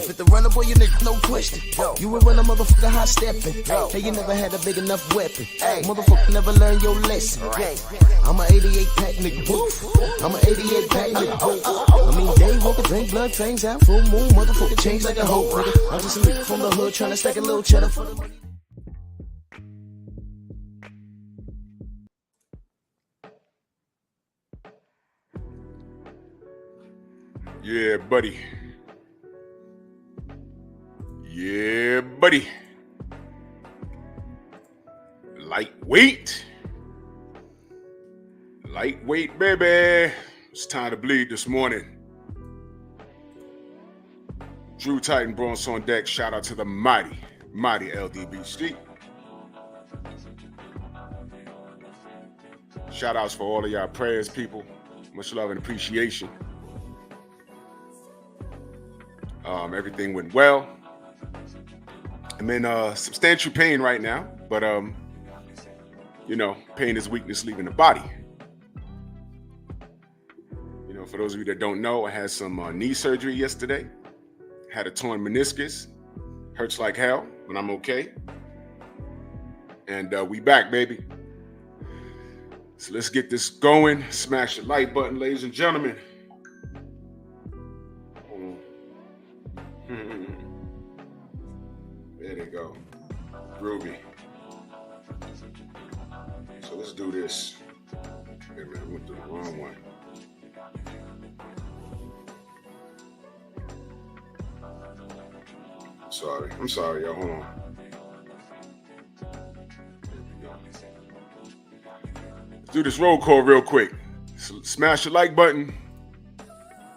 Fit the runner, boy, you nigga, no question. You would run a motherfucker high stepping. Hey, you never had a big enough weapon. Motherfucker never learned your lesson. I'm a 88 pack nigga. I'm a 88 pack nigga. I mean, day walker, drink blood, fangs out, full moon, motherfucker change like a hoe, nigga. I'm just a nigga from the hood trying to stack a little cheddar for the money. Yeah, buddy. Yeah, buddy. Lightweight. Lightweight, baby. It's time to bleed this morning. Drew Titan Bronx on deck. Shout out to the mighty LDBC. Shout outs for all of y'all prayers, people. Much love and appreciation. Everything went well. I'm in substantial pain right now, but you know, pain is weakness leaving the body. You know, for those of you that don't know, I had some knee surgery yesterday. Had a torn meniscus. Hurts like hell, but I'm okay. And we back, baby. So let's get this going. Smash the like button, ladies and gentlemen. There they go. Groovy. So let's do this. Wait a minute, I went to the wrong one. I'm sorry, y'all. Hold on. There we go. Let's do this roll call real quick. So smash the like button.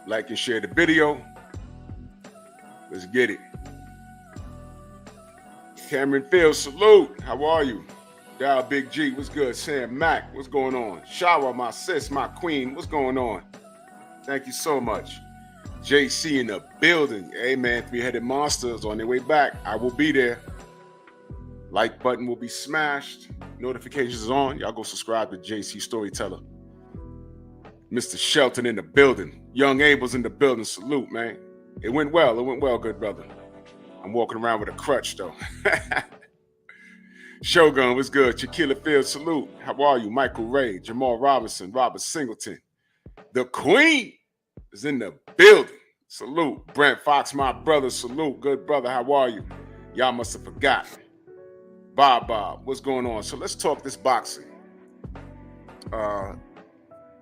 Like and share the video. Let's get it. Cameron Fields, salute. How are you? Dial Big G, what's good? Sam Mack, what's going on? Shower, my sis, my queen, what's going on? Thank you so much. JC in the building. Hey man, three-headed monsters on their way back. I will be there. Like button will be smashed. Notifications is on. Y'all go subscribe to JC Storyteller. Mr. Shelton in the building. Young Abel's in the building. Salute, man. It went well, good brother. I'm walking around with a crutch, though. Shogun, what's good? Shaquilla Fields, salute. How are you? Michael Ray, Jamal Robinson, Robert Singleton. The Queen is in the building. Salute. Brent Fox, my brother, salute. Good brother, how are you? Y'all must have forgotten. Bob, what's going on? So let's talk this boxing.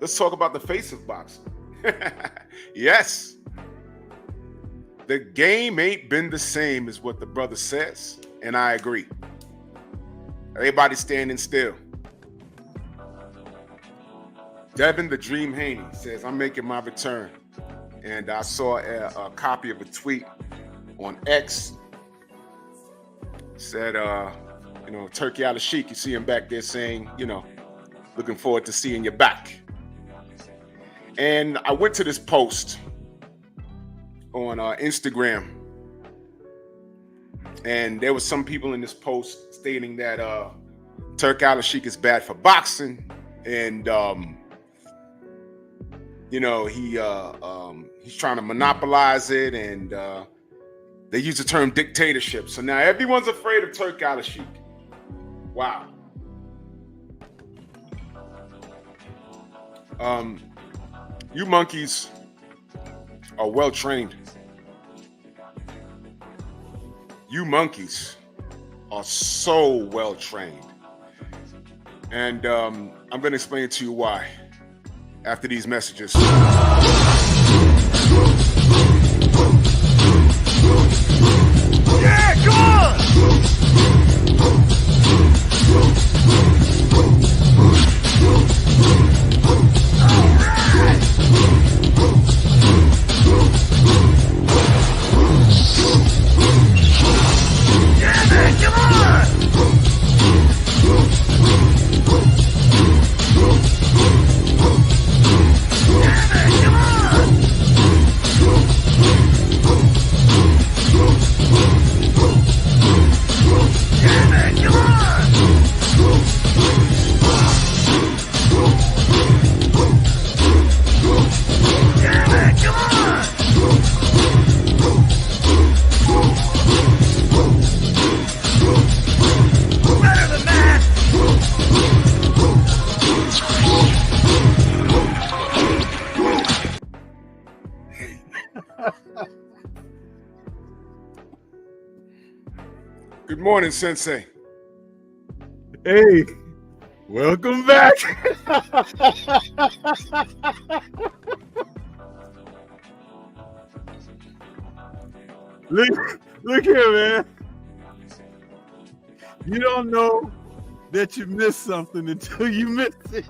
Let's talk about the face of boxing. Yes. The game ain't been the same is what the brother says, and I agree. Everybody standing still. Devin the Dream Haney says, I'm making my return. And I saw a copy of a tweet on X. Said, you know, Turkey Al Sheik, you see him back there saying, you know, looking forward to seeing you back. And I went to this post on Instagram, and there was some people in this post stating that Turk Al Sheik is bad for boxing, and you know, he's trying to monopolize it, and they use the term dictatorship. So now everyone's afraid of Turk Al Sheik. Wow. You monkeys are well trained. You monkeys are so well trained. And I'm going to explain to you why after these messages. Yeah, come on! Good morning, Sensei. Hey, welcome back. Look here, man. You don't know that you missed something until you missed it.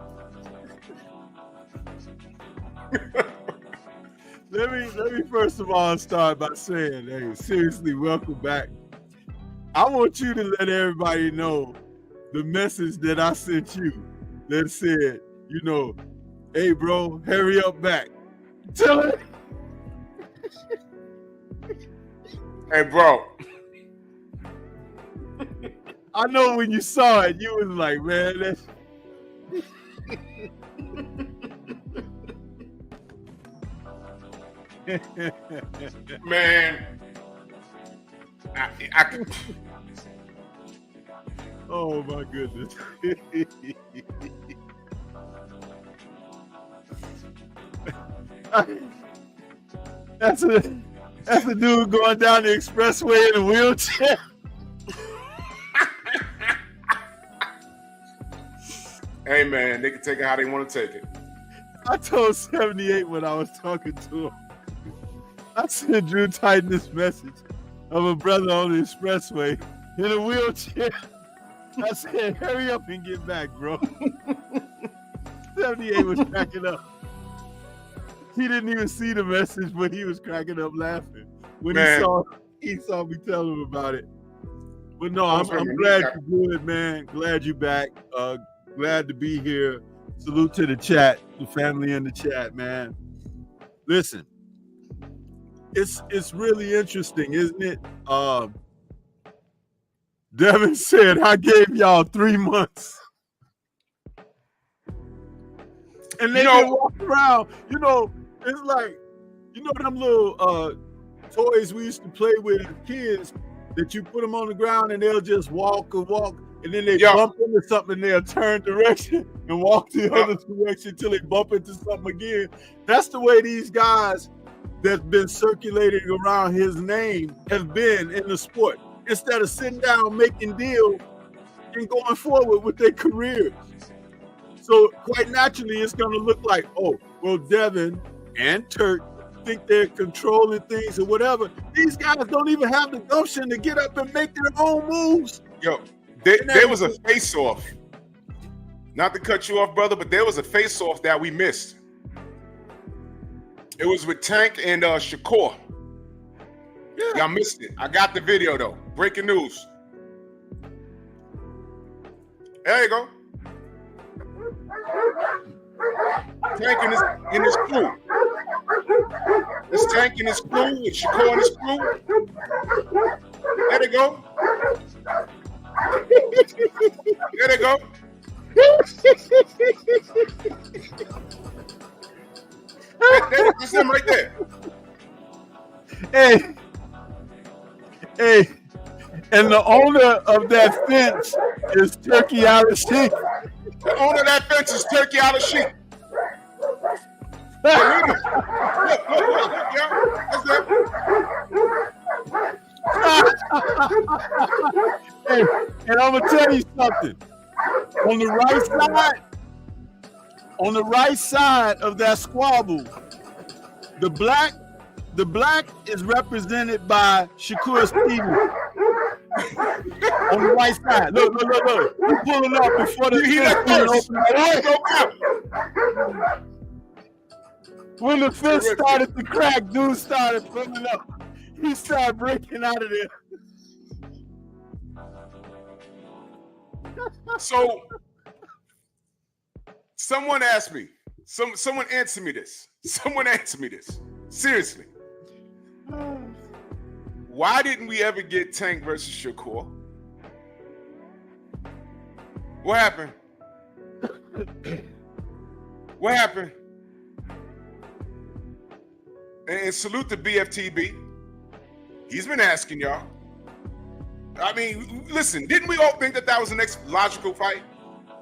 Let me first of all start by saying, hey, seriously, welcome back. I want you to let everybody know the message that I sent you that said, hey, bro, hurry up back. Tell it. Hey, bro. I know when you saw it, you was like, man, that's... Man. I can... Oh, my goodness. That's a dude going down the expressway in a wheelchair. Hey, man, they can take it how they want to take it. I told 78 when I was talking to him. I sent Drew Titan this message of a brother on the expressway in a wheelchair. I said, hurry up and get back, bro. 78 was cracking up. He didn't even see the message, but he was cracking up laughing when he saw me tell him about it. But no, I'm glad you're good, man. Glad you're back. Glad to be here. Salute to the chat, the family in the chat, man. Listen, it's really interesting, isn't it? Devin said, I gave y'all 3 months. And they can walk around, it's like, them little toys we used to play with as kids that you put them on the ground and they'll just walk, and then they bump into something and they'll turn direction and walk the other direction until they bump into something again. That's the way these guys that's been circulating around his name have been in the sport. Instead of sitting down, making deals, and going forward with their careers. So quite naturally, it's going to look like, oh, well, Devin and Turk think they're controlling things or whatever. These guys don't even have the gumption to get up and make their own moves. Yo, there was a face-off. Not to cut you off, brother, but there was a face-off that we missed. It was with Tank and Shakur. Yeah. Y'all missed it. I got the video, though. Breaking news. There you go. Tank in his crew. This Tank in his crew with Shakur in his crew. There they go. There they go. That's them right there. Hey, and the owner of that fence is Turkey out of sheep. The owner of that fence is Turkey out of sheep. Look, that's that. Hey, and I'm gonna tell you something. On the right side of that squabble, the black is represented by Shakur Stevens. On the right side. Look. He's pulling up before the fence open. When the fence started to crack, dude started pulling up. He started breaking out of there. So, someone asked me. Someone answer me this. Someone answer me this. Seriously. Why didn't we ever get Tank versus Shakur? What happened? What happened? And salute to BFTB. He's been asking y'all. I mean, listen, didn't we all think that was the next logical fight?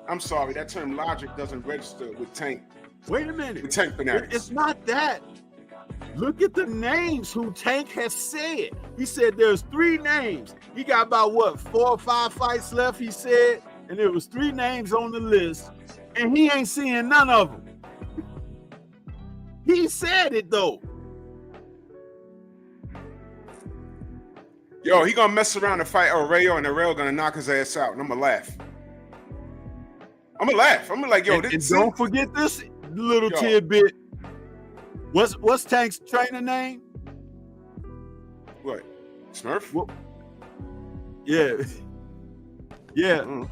I'm sorry, that term logic doesn't register with Tank. Wait a minute. With Tank fanatics. It's not that. Look at the names who Tank has said. He said there's 3 names. He got about 4 or 5 fights left, he said, and there was 3 names on the list, and he ain't seeing none of them. He said it though. Yo, he gonna mess around and fight Rayo, and Rayo gonna knock his ass out, and I'm gonna laugh. I'm gonna laugh. I'm gonna like, yo, and don't forget this little tidbit. What's Tank's trainer name? What? Smurf? What? Yeah. Yeah.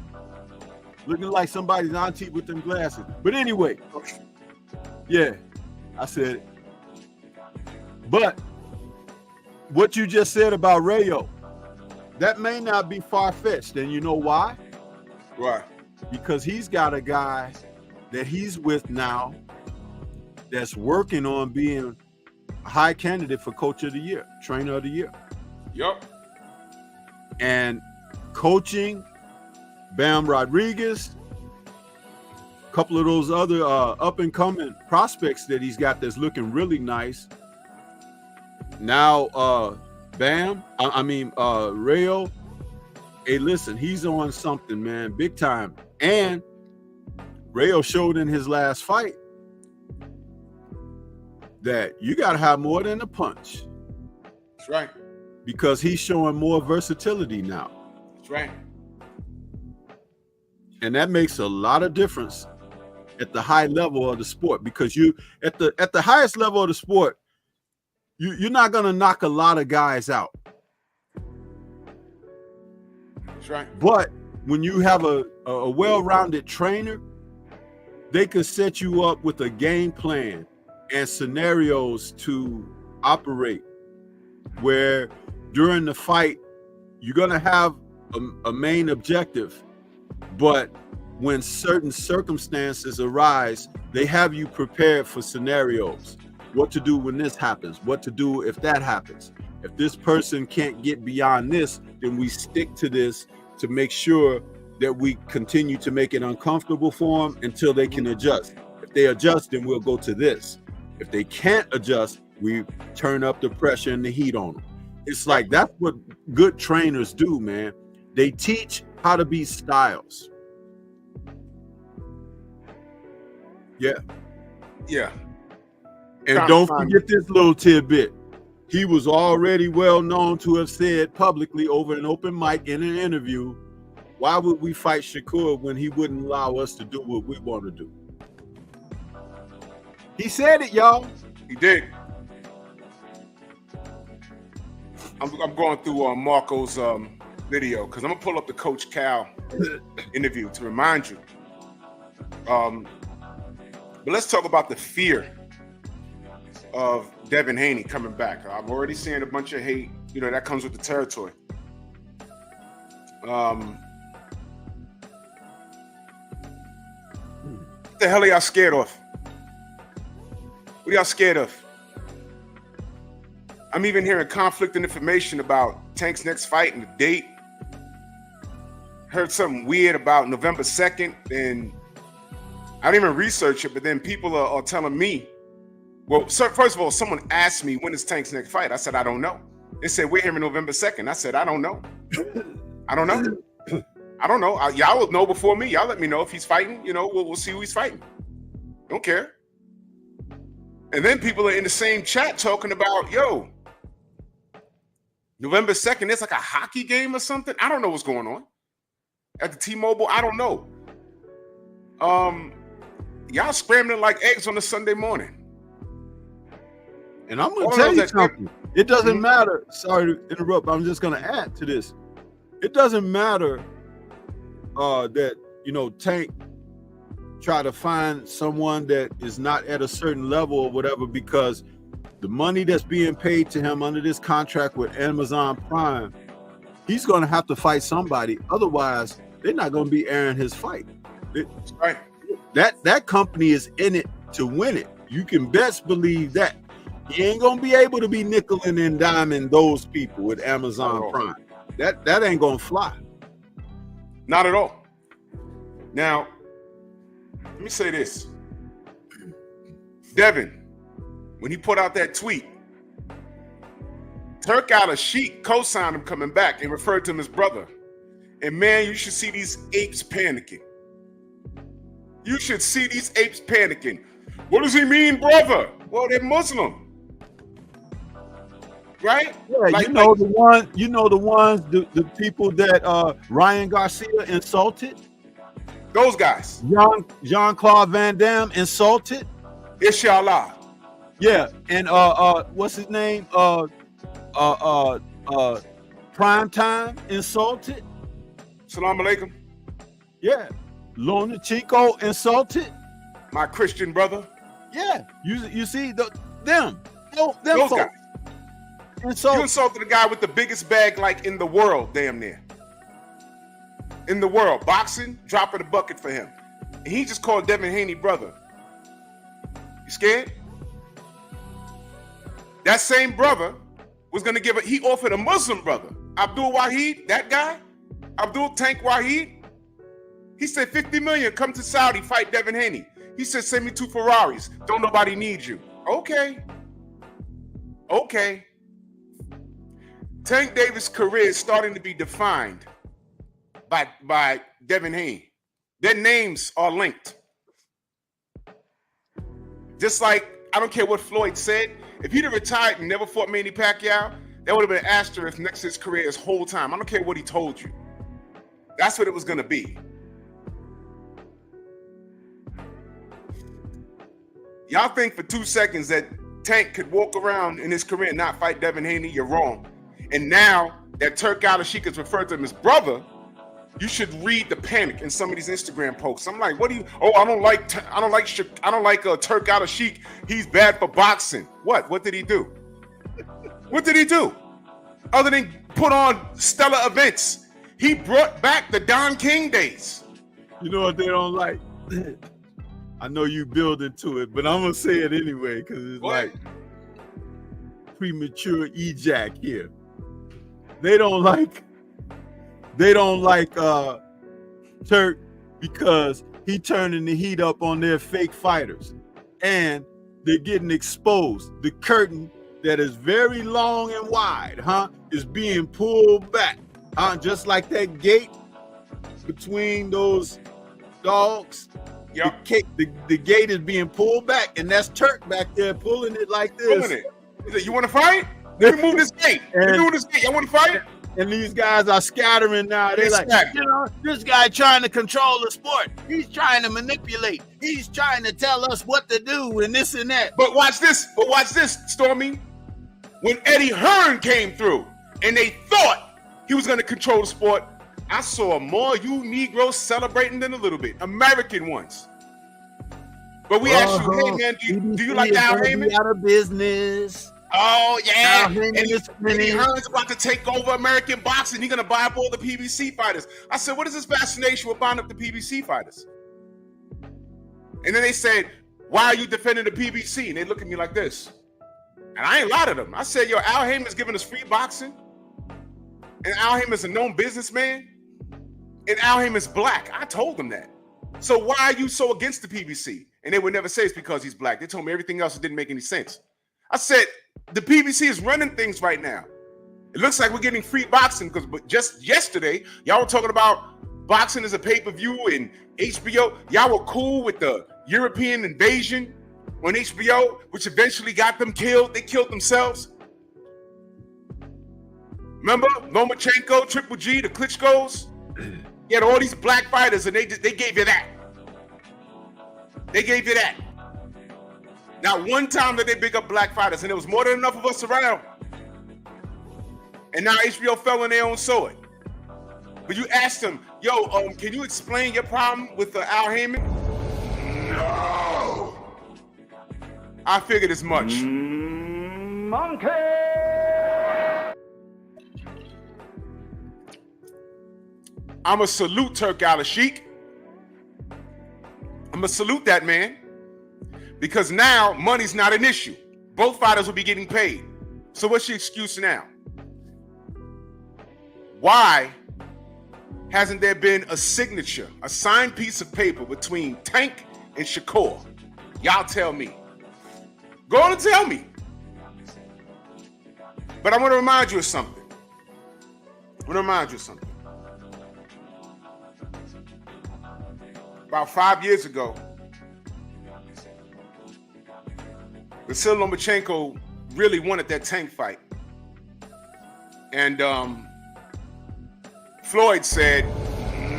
Looking like somebody's auntie with them glasses. But anyway, yeah, I said it. But what you just said about Rayo, that may not be far-fetched. And you know why? Why? Because he's got a guy that he's with now that's working on being a high candidate for Coach of the Year, Trainer of the Year. Yup. And coaching Bam Rodriguez, a couple of those other up-and-coming prospects that he's got that's looking really nice. Now, Rayo, hey, listen, he's on something, man, big time. And Rayo showed in his last fight that you got to have more than a punch. That's right. Because he's showing more versatility now. That's right. And that makes a lot of difference at the high level of the sport, because you at the highest level of the sport, you're not going to knock a lot of guys out. That's right. But when you have a well-rounded trainer, they can set you up with a game plan and scenarios to operate where during the fight, you're going to have a main objective, but when certain circumstances arise, they have you prepared for scenarios. What to do when this happens, what to do if that happens. If this person can't get beyond this, then we stick to this to make sure that we continue to make it uncomfortable for them until they can adjust. If they adjust, then we'll go to this. If they can't adjust, we turn up the pressure and the heat on them. It's like that's what good trainers do, man. They teach how to be styles. Yeah. Yeah. And don't forget this little tidbit. He was already well known to have said publicly over an open mic in an interview, why would we fight Shakur when he wouldn't allow us to do what we want to do? He said it, y'all. He did. I'm going through Marco's video because I'm going to pull up the Coach Cal interview to remind you. But let's talk about the fear of Devin Haney coming back. I'm already seeing a bunch of hate. You know, that comes with the territory. What the hell are y'all scared of? What are y'all scared of? I'm even hearing conflicting information about Tank's next fight and the date. Heard something weird about November 2nd, and I didn't even research it, but then people are telling me, well, first of all, someone asked me, when is Tank's next fight? I said, I don't know. They said, we're hearing November 2nd. I said, I don't know. I don't know. I don't know. Y'all will know before me. Y'all let me know if he's fighting. You know, we'll see who he's fighting. Don't care. And then people are in the same chat talking about, yo, November 2nd, it's like a hockey game or something. I don't know what's going on. At the T-Mobile, I don't know. Y'all scrambling like eggs on a Sunday morning. And I'm going to tell you something. It doesn't matter. Sorry to interrupt. I'm just going to add to this. It doesn't matter that, you know, Tank try to find someone that is not at a certain level or whatever, because the money that's being paid to him under this contract with Amazon Prime, he's going to have to fight somebody. Otherwise, they're not going to be airing his fight. Right. That company is in it to win it. You can best believe that. He ain't going to be able to be nickeling and diming those people with Amazon Prime. That ain't going to fly. Not at all. Now, let me say this. Devin, when he put out that tweet Turk Al Sheik co-signed him coming back and referred to him as brother. And man, you should see these apes panicking. You should see these apes panicking. What does he mean, brother? Well, they're Muslim. Right? Yeah, the people that Ryan Garcia insulted. Those guys. Jean-Claude Van Damme insulted. Inshallah. Yeah, and what's his name? Primetime insulted. Salam alaikum. Yeah. Lona Chico insulted. My Christian brother. Yeah. You see them Those folks. guys. And so You insulted a guy with the biggest bag like in the world, damn near. In the world. Boxing, dropping the bucket for him. And he just called Devin Haney brother. You scared? That same brother was going to he offered a Muslim brother, Abdul Wahid, that guy, Abdul Tank Wahid. He said, 50 million, come to Saudi, fight Devin Haney. He said, send me 2 Ferraris. Don't nobody need you. Okay. Tank Davis' career is starting to be defined by Devin Haney. Their names are linked. Just like, I don't care what Floyd said, if he'd have retired and never fought Manny Pacquiao, that would have been an asterisk next to his career his whole time. I don't care what he told you. That's what it was going to be. Y'all think for 2 seconds that Tank could walk around in his career and not fight Devin Haney? You're wrong. And now that Turk Al Sheik is referred to him as brother, you should read the panic in some of these Instagram posts. I'm like, what do you? Oh, I don't like Turk Al Sheik. He's bad for boxing. What did he do? What did he do? Other than put on stellar events, he brought back the Don King days. You know what they don't like? I know you build into it, but I'm gonna say it anyway because it's like premature ejac here. They don't like Turk because he turning the heat up on their fake fighters, and they're getting exposed. The curtain that is very long and wide, is being pulled back, just like that gate between those dogs. Yep. The gate is being pulled back, and that's Turk back there pulling it like this. Pulling it. He said, you want to fight? Let me move this gate. Let me move this gate. Y'all want to fight? And these guys are scattering now. They're like, this guy trying to control the sport. He's trying to manipulate. He's trying to tell us what to do and this and that. But watch this, Stormy. When Eddie Hearn came through and they thought he was going to control the sport, I saw more you Negroes celebrating than a little bit. American ones. But we asked you, hey man, do you like Al Heyman? Out of business. Oh yeah, and Eddie Hearn's about to take over American boxing. He's gonna buy up all the PBC fighters. I said, what is this fascination with buying up the PBC fighters? And then they said, why are you defending the PBC? And they look at me like this. And I ain't lied to them. I said, yo, Al Heyman's giving us free boxing. And Al Heyman's a known businessman. And Al Heyman's black. I told them that. So why are you so against the PBC? And they would never say it's because he's black. They told me everything else that didn't make any sense. I said, the PBC is running things right now. It looks like we're getting free boxing because just yesterday, y'all were talking about boxing as a pay-per-view and HBO. Y'all were cool with the European invasion on HBO, which eventually got them killed. They killed themselves. Remember Lomachenko, Triple G, the Klitschko's? You had all these black fighters and they gave you that. They gave you that. Now, one time that they big up black fighters, and there was more than enough of us around. And now HBO fell on their own sword. But you asked them, yo, can you explain your problem with Al Heyman? No. I figured as much. Monkey. I'ma salute Turk Al Sheik. I'ma salute that man. Because now money's not an issue. Both fighters will be getting paid. So what's your excuse now? Why hasn't there been a signature, a signed piece of paper between Tank and Shakur? Y'all tell me. Go on and tell me. But I want to remind you of something. About 5 years ago, Vasily Lomachenko really wanted that Tank fight. And Floyd said,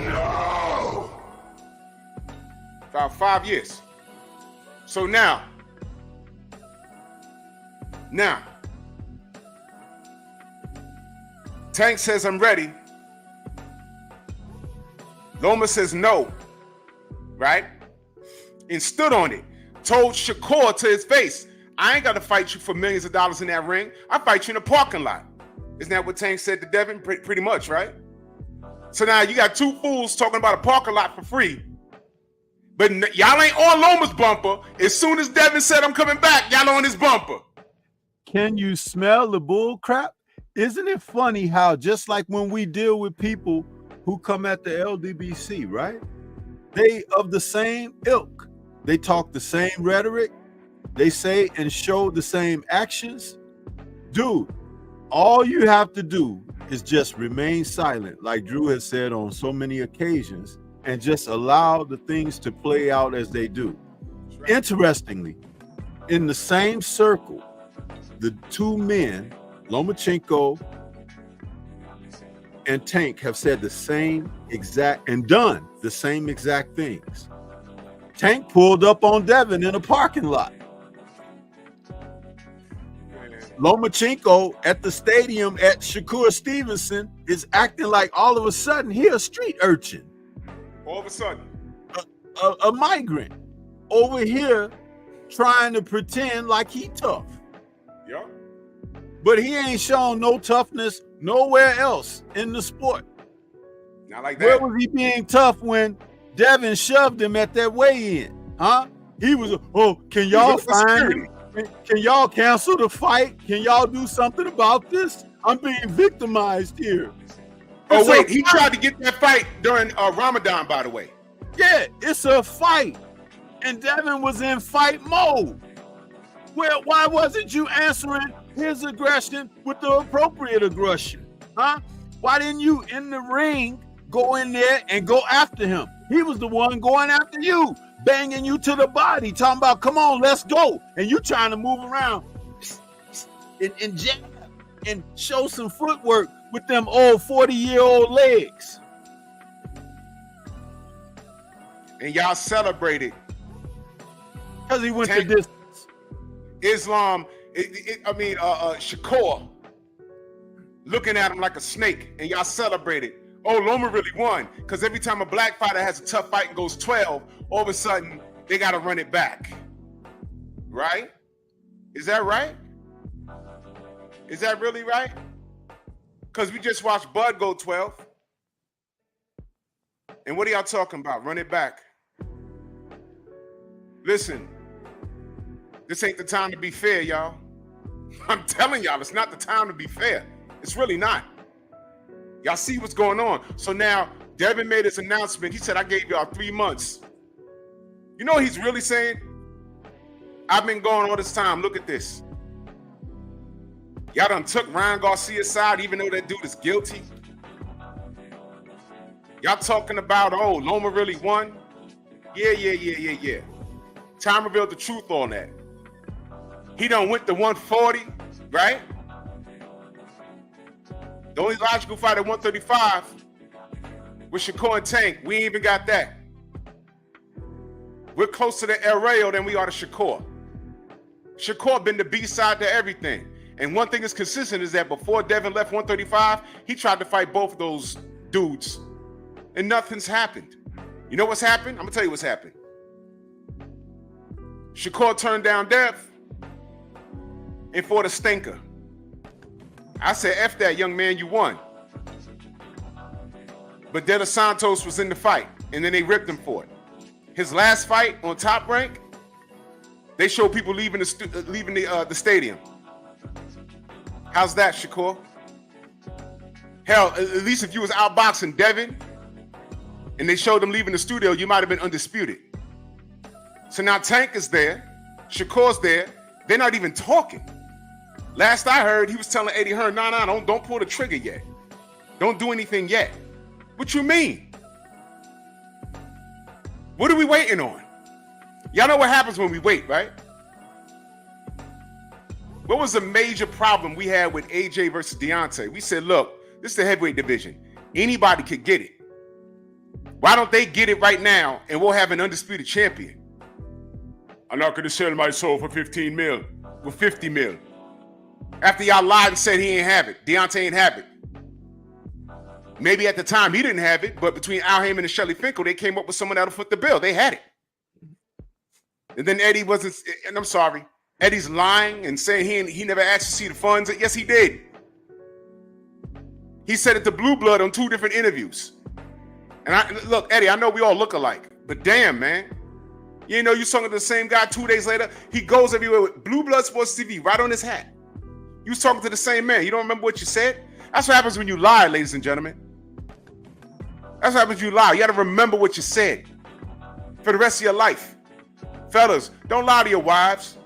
no. About 5 years. So now, Tank says, I'm ready. Loma says no, right? And stood on it. Told Shakur to his face, I ain't got to fight you for millions of dollars in that ring. I fight you in a parking lot. Isn't that what Tank said to Devin? Pretty much, right? So now you got two fools talking about a parking lot for free. But y'all ain't on Loma's bumper. As soon as Devin said, I'm coming back, y'all on his bumper. Can you smell the bull crap? Isn't it funny how just like when we deal with people who come at the LDBC, right? They of the same ilk. They talk the same rhetoric. They say and show the same actions. Dude, all you have to do is just remain silent, like Drew has said on so many occasions, and just allow the things to play out as they do. Right. Interestingly, in the same circle, the two men, Lomachenko and Tank, have said the same exact and done the same exact things. Tank pulled up on Devin in a parking lot. Lomachenko at the stadium at Shakur Stevenson is acting like all of a sudden he a street urchin. All of a sudden. A migrant over here trying to pretend like he tough. Yeah. But he ain't shown no toughness nowhere else in the sport. Not like that. Where was he being tough when Devin shoved him at that weigh-in? Huh? He was, can y'all find him? Can y'all cancel the fight? Can y'all do something about this? I'm being victimized here. Oh, wait, he tried to get that fight during Ramadan, by the way. Yeah, it's a fight. And Devin was in fight mode. Well, why wasn't you answering his aggression with the appropriate aggression? Huh? Why didn't you, in the ring, go in there and go after him? He was the one going after you, banging you to the body, talking about, come on, let's go. And you trying to move around and jab and show some footwork with them old 40-year-old legs. And y'all celebrated. Because he went the distance. Islam, Shakur looking at him like a snake, and y'all celebrated. Oh, Loma really won. Because every time a black fighter has a tough fight and goes 12, all of a sudden, they got to run it back. Right? Is that right? Is that really right? Because we just watched Bud go 12. And what are y'all talking about? Run it back. Listen, this ain't the time to be fair, y'all. I'm telling y'all, it's not the time to be fair. It's really not. Y'all see what's going on. So now, Devin made his announcement. He said, I gave y'all 3 months. You know what he's really saying? I've been going all this time. Look at this. Y'all done took Ryan Garcia's side, even though that dude is guilty. Y'all talking about, oh, Loma really won? Yeah. Time revealed the truth on that. He done went to 140, right? The only logical fight at 135 was Shakur and Tank. We ain't even got that. We're closer to El Rayo than we are to Shakur. Shakur been the B-side to everything. And one thing is consistent is that before Devin left 135, he tried to fight both of those dudes. And nothing's happened. You know what's happened? I'm going to tell you what's happened. Shakur turned down Dev and fought a stinker. I said, F that, young man, you won. But De Los Santos was in the fight, and then they ripped him for it. His last fight on Top Rank, they showed people leaving the stadium. How's that, Shakur? Hell, at least if you was outboxing Devin and they showed them leaving the studio, you might have been undisputed. So now Tank is there, Shakur's there, they're not even talking. Last I heard, he was telling Eddie Hearn, nah, don't pull the trigger yet. Don't do anything yet. What you mean? What are we waiting on? Y'all know what happens when we wait, right? What was the major problem we had with AJ versus Deontay? We said, look, this is the heavyweight division. Anybody could get it. Why don't they get it right now and we'll have an undisputed champion? I'm not going to sell my soul for 15 mil, for 50 mil. After y'all lied and said he ain't have it. Deontay ain't have it. Maybe at the time he didn't have it, but between Al Heyman and Shelly Finkel, they came up with someone that'll foot the bill. They had it. And then Eddie wasn't, and I'm sorry, Eddie's lying and saying he never asked to see the funds. Yes, he did. He said it to Blue Blood on 2 different interviews. And look, Eddie, I know we all look alike, but damn, man. You know, you talking to the same guy 2 days later. He goes everywhere with Blue Blood Sports TV right on his hat. You was talking to the same man. You don't remember what you said? That's what happens when you lie, ladies and gentlemen. That's what happens when you lie. You got to remember what you said for the rest of your life. Fellas, don't lie to your wives.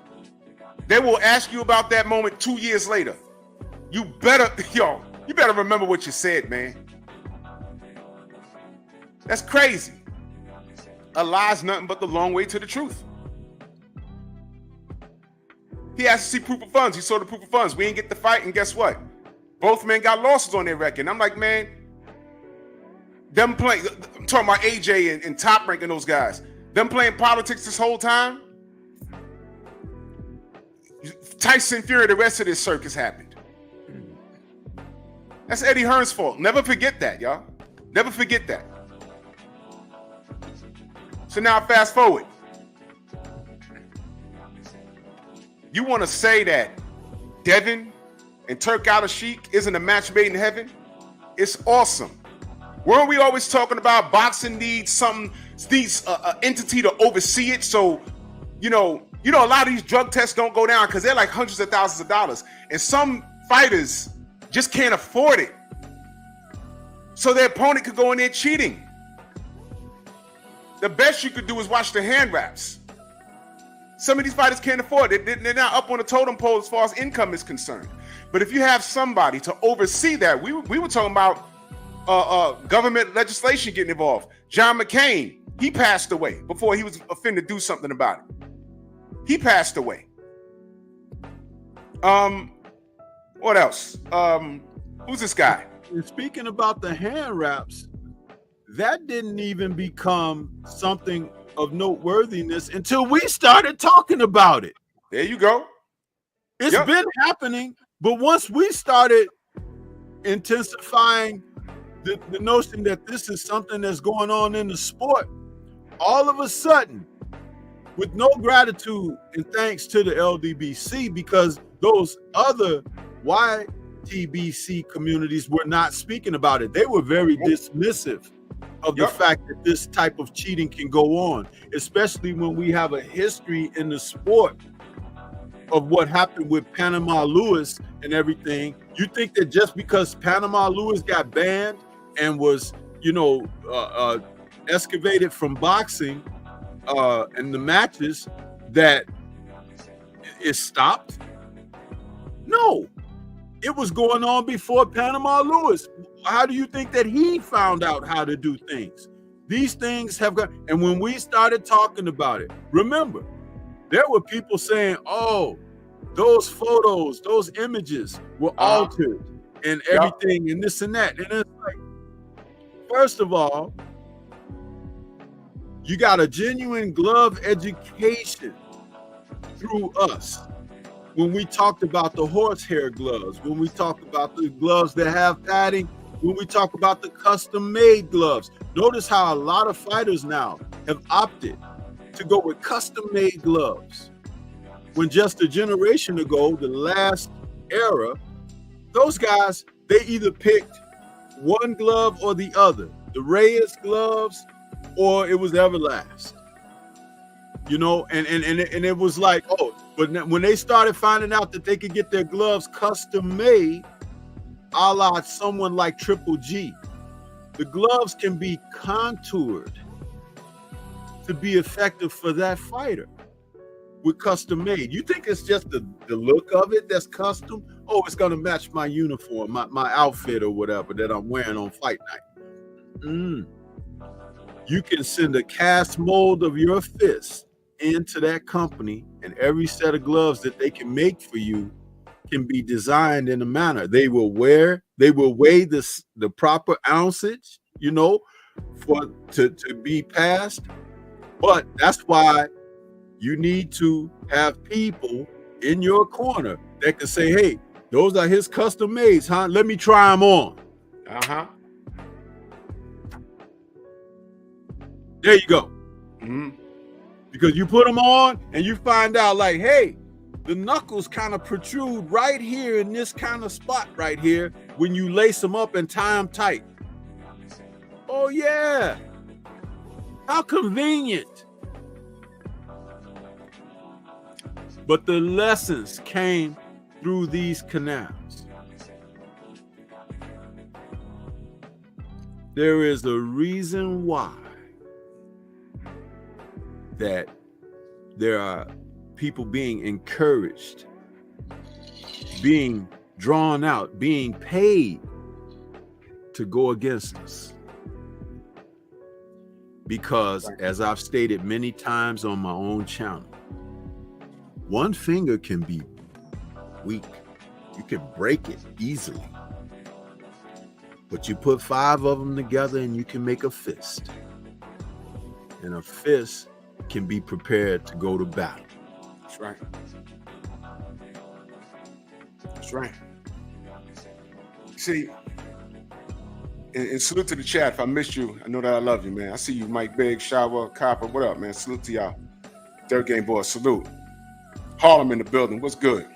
They will ask you about that moment 2 years later. You better remember what you said, man. That's crazy. A lie's nothing but the long way to the truth. He asked to see proof of funds. He saw the proof of funds. We didn't get the fight, and guess what? Both men got losses on their record. And I'm like, man, them playing, I'm talking about AJ and Top Rank and those guys. Them playing politics this whole time. Tyson Fury, the rest of this circus happened. That's Eddie Hearn's fault. Never forget that, y'all. Never forget that. So now fast forward. You want to say that Devin and Turk Al-Sheikh isn't a match made in heaven? It's awesome. Weren't we always talking about boxing needs entity to oversee it? So, you know, a lot of these drug tests don't go down because they're like hundreds of thousands of dollars. And some fighters just can't afford it. So their opponent could go in there cheating. The best you could do is watch the hand wraps. Some of these fighters can't afford it. They're not up on the totem pole as far as income is concerned. But if you have somebody to oversee that, we were talking about government legislation getting involved. John McCain, he passed away before he was offended to do something about it. He passed away. What else? Who's this guy? And speaking about the hand wraps, that didn't even become something of noteworthiness until we started talking about it. There you go. It's been happening, but once we started intensifying the notion that this is something that's going on in the sport, all of a sudden, with no gratitude and thanks to the LDBC, because those other YTBC communities were not speaking about it. They were very dismissive of the fact that this type of cheating can go on, especially when we have a history in the sport of what happened with Panama Lewis and everything. You think that just because Panama Lewis got banned and was, excavated from boxing and the matches, that it stopped? No, it was going on before Panama Lewis. How do you think that he found out how to do things? These things have got, and when we started talking about it, remember, there were people saying, oh, those photos, those images were altered and everything and this and that. And it's like, first of all, you got a genuine glove education through us. When we talked about the horsehair gloves, when we talked about the gloves that have padding, when we talk about the custom-made gloves. Notice how a lot of fighters now have opted to go with custom-made gloves. When just a generation ago, the last era, those guys, they either picked one glove or the other. The Reyes gloves, or it was Everlast. And it was like, oh, but when they started finding out that they could get their gloves custom made, a la someone like Triple G, the gloves can be contoured to be effective for that fighter. with custom made. You think it's just the look of it that's custom? Oh, it's gonna match my uniform, my outfit or whatever that I'm wearing on fight night. You can send a cast mold of your fist into that company, and every set of gloves that they can make for you can be designed in a manner. They will weigh the proper ounceage, to be passed. But that's why you need to have people in your corner that can say, hey, those are his custom mades, huh? Let me try them on. There you go. Because you put them on and you find out like, hey, the knuckles kind of protrude right here in this kind of spot right here when you lace them up and tie them tight. Oh, yeah. How convenient. But the lessons came through these canals. There is a reason why that there are people being encouraged, being drawn out, being paid to go against us. Because, as I've stated many times on my own channel, one finger can be weak. You can break it easily. But you put 5 of them together and you can make a fist. And a fist can be prepared to go to battle. That's right. That's right. See, and salute to the chat. If I missed you, I know that I love you, man. I see you, Mike Big, Shower, Copper. What up, man? Salute to y'all. Third Game Boys, salute. Harlem in the building. What's good?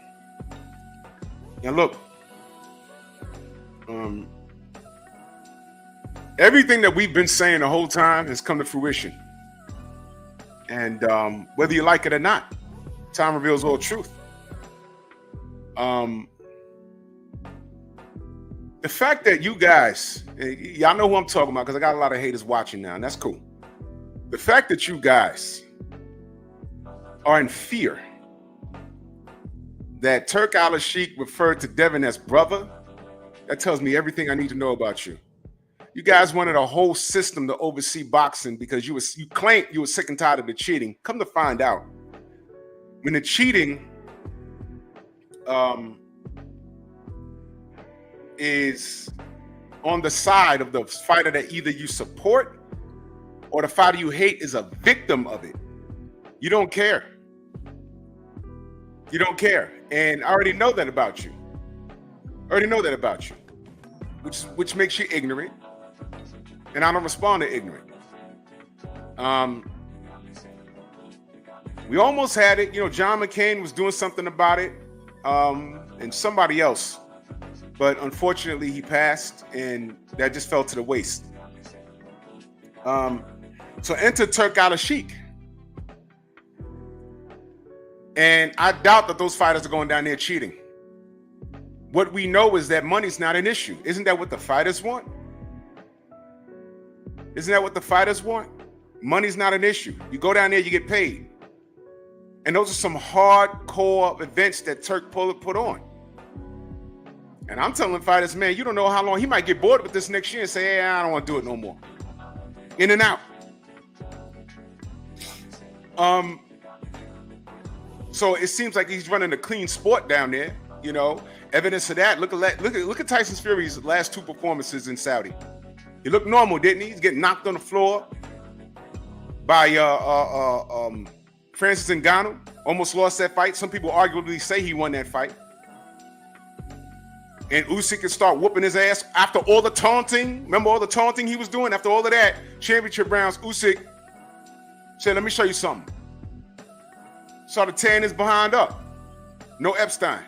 Now look, everything that we've been saying the whole time has come to fruition. And whether you like it or not, time reveals all truth. The fact that you guys, y'all know who I'm talking about because I got a lot of haters watching now, and that's cool. The fact that you guys are in fear that Turk Al-Sheikh referred to Devin as brother, that tells me everything I need to know about you. You guys wanted a whole system to oversee boxing because you claimed you were sick and tired of the cheating. Come to find out, when the cheating is on the side of the fighter that either you support or the fighter you hate is a victim of it, you don't care. You don't care. And I already know that about you. Which makes you ignorant. And I don't respond to ignorant. We almost had it. John McCain was doing something about it, and somebody else. But unfortunately, he passed, and that just fell to the waste. So enter Turk Al-Sheikh. And I doubt that those fighters are going down there cheating. What we know is that money's not an issue. Isn't that what the fighters want? Money's not an issue. You go down there, you get paid. And those are some hardcore events that Turk put on. And I'm telling fighters, man, you don't know how long he might get bored with this next year and say, hey, I don't want to do it no more. In and out. So it seems like he's running a clean sport down there. Evidence of that. Look at Tyson Fury's last 2 performances in Saudi. He looked normal, didn't he? He's getting knocked on the floor by Francis Ngannou. Almost lost that fight. Some people arguably say he won that fight. And Usyk can start whooping his ass after all the taunting. Remember all the taunting he was doing? After all of that, championship rounds, Usyk said, let me show you something. Started tearing his behind up. No Epstein.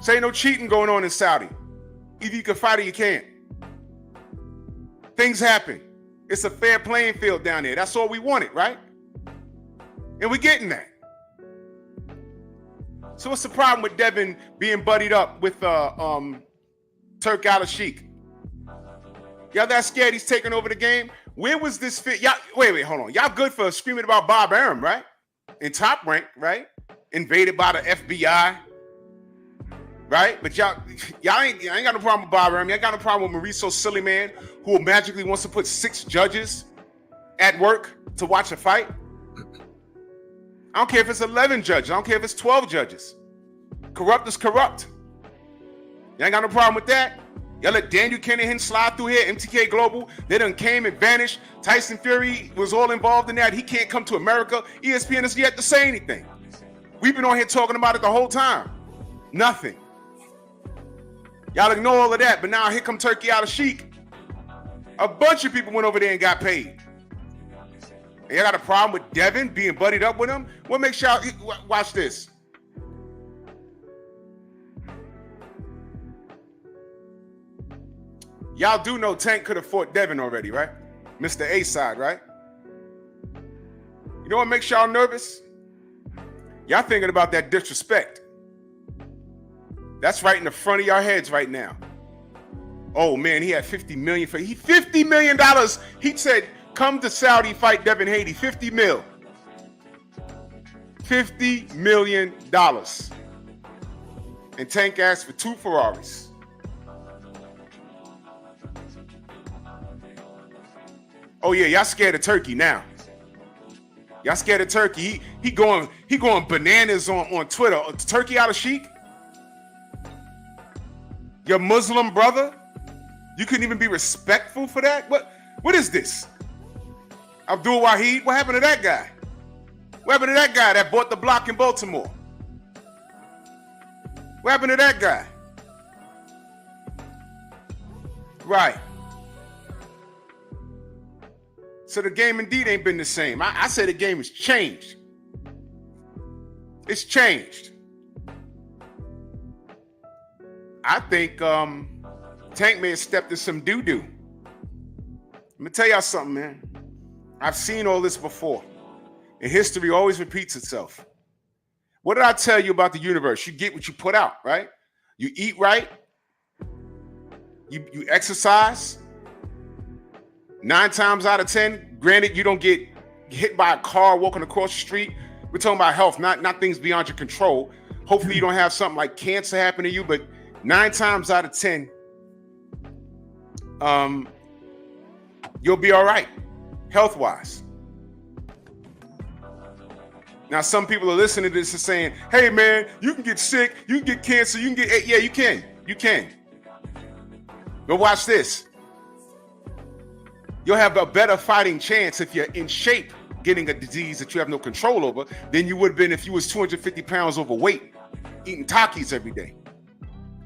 Say no cheating going on in Saudi. Either you can fight or you can't. Things happen. It's a fair playing field down there. That's all we wanted, right? And we're getting that. So what's the problem with Devin being buddied up with Turk Al-Sheikh? Y'all that scared he's taking over the game? Where was this fit? Y'all, wait, hold on. Y'all good for screaming about Bob Arum, right? In Top Rank, right? Invaded by the FBI, right? But y'all ain't got no problem with Bob Arum. Y'all got no problem with Mauricio Sillyman, who magically wants to put 6 judges at work to watch a fight. I don't care if it's 11 judges. I don't care if it's 12 judges. Corrupt is corrupt. Y'all ain't got no problem with that. Y'all let Daniel Kinahan slide through here, MTK Global. They done came and vanished. Tyson Fury was all involved in that. He can't come to America. ESPN has yet to say anything. We've been on here talking about it the whole time. Nothing. Y'all ignore all of that, but now here come Turkey Al Sheikh. A bunch of people went over there and got paid. And y'all got a problem with Devin being buddied up with him? What makes y'all watch this? Y'all do know Tank could have fought Devin already, right? Mr. A-side, right? You know what makes y'all nervous? Y'all thinking about that disrespect. That's right in the front of your heads right now. Oh man, he had $50 million for $50 million. He said, come to Saudi, fight Devin Haney. 50 mil. $50 million. And Tank asked for 2 Ferraris. Oh yeah, y'all scared of Turkey now. Y'all scared of Turkey. He going bananas on Twitter. Turkey Al Sheikh? Your Muslim brother? You couldn't even be respectful for that? What is this? Abdul Wahid? What happened to that guy? What happened to that guy that bought the block in Baltimore? What happened to that guy? Right. So the game indeed ain't been the same. I say the game has changed. It's changed. I think Tank may have stepped in some doo-doo. Let me tell y'all something, man. I've seen all this before. And history always repeats itself. What did I tell you about the universe? You get what you put out, right? You eat right. You exercise. 9 times out of 10, granted, you don't get hit by a car walking across the street. We're talking about health, not things beyond your control. Hopefully you don't have something like cancer happen to you, but 9 times out of 10, you'll be all right, health-wise. Now, some people are listening to this and saying, hey, man, you can get sick, you can get cancer, you can get, yeah, you can. But watch this. You'll have a better fighting chance if you're in shape getting a disease that you have no control over than you would have been if you was 250 pounds overweight, eating Takis every day.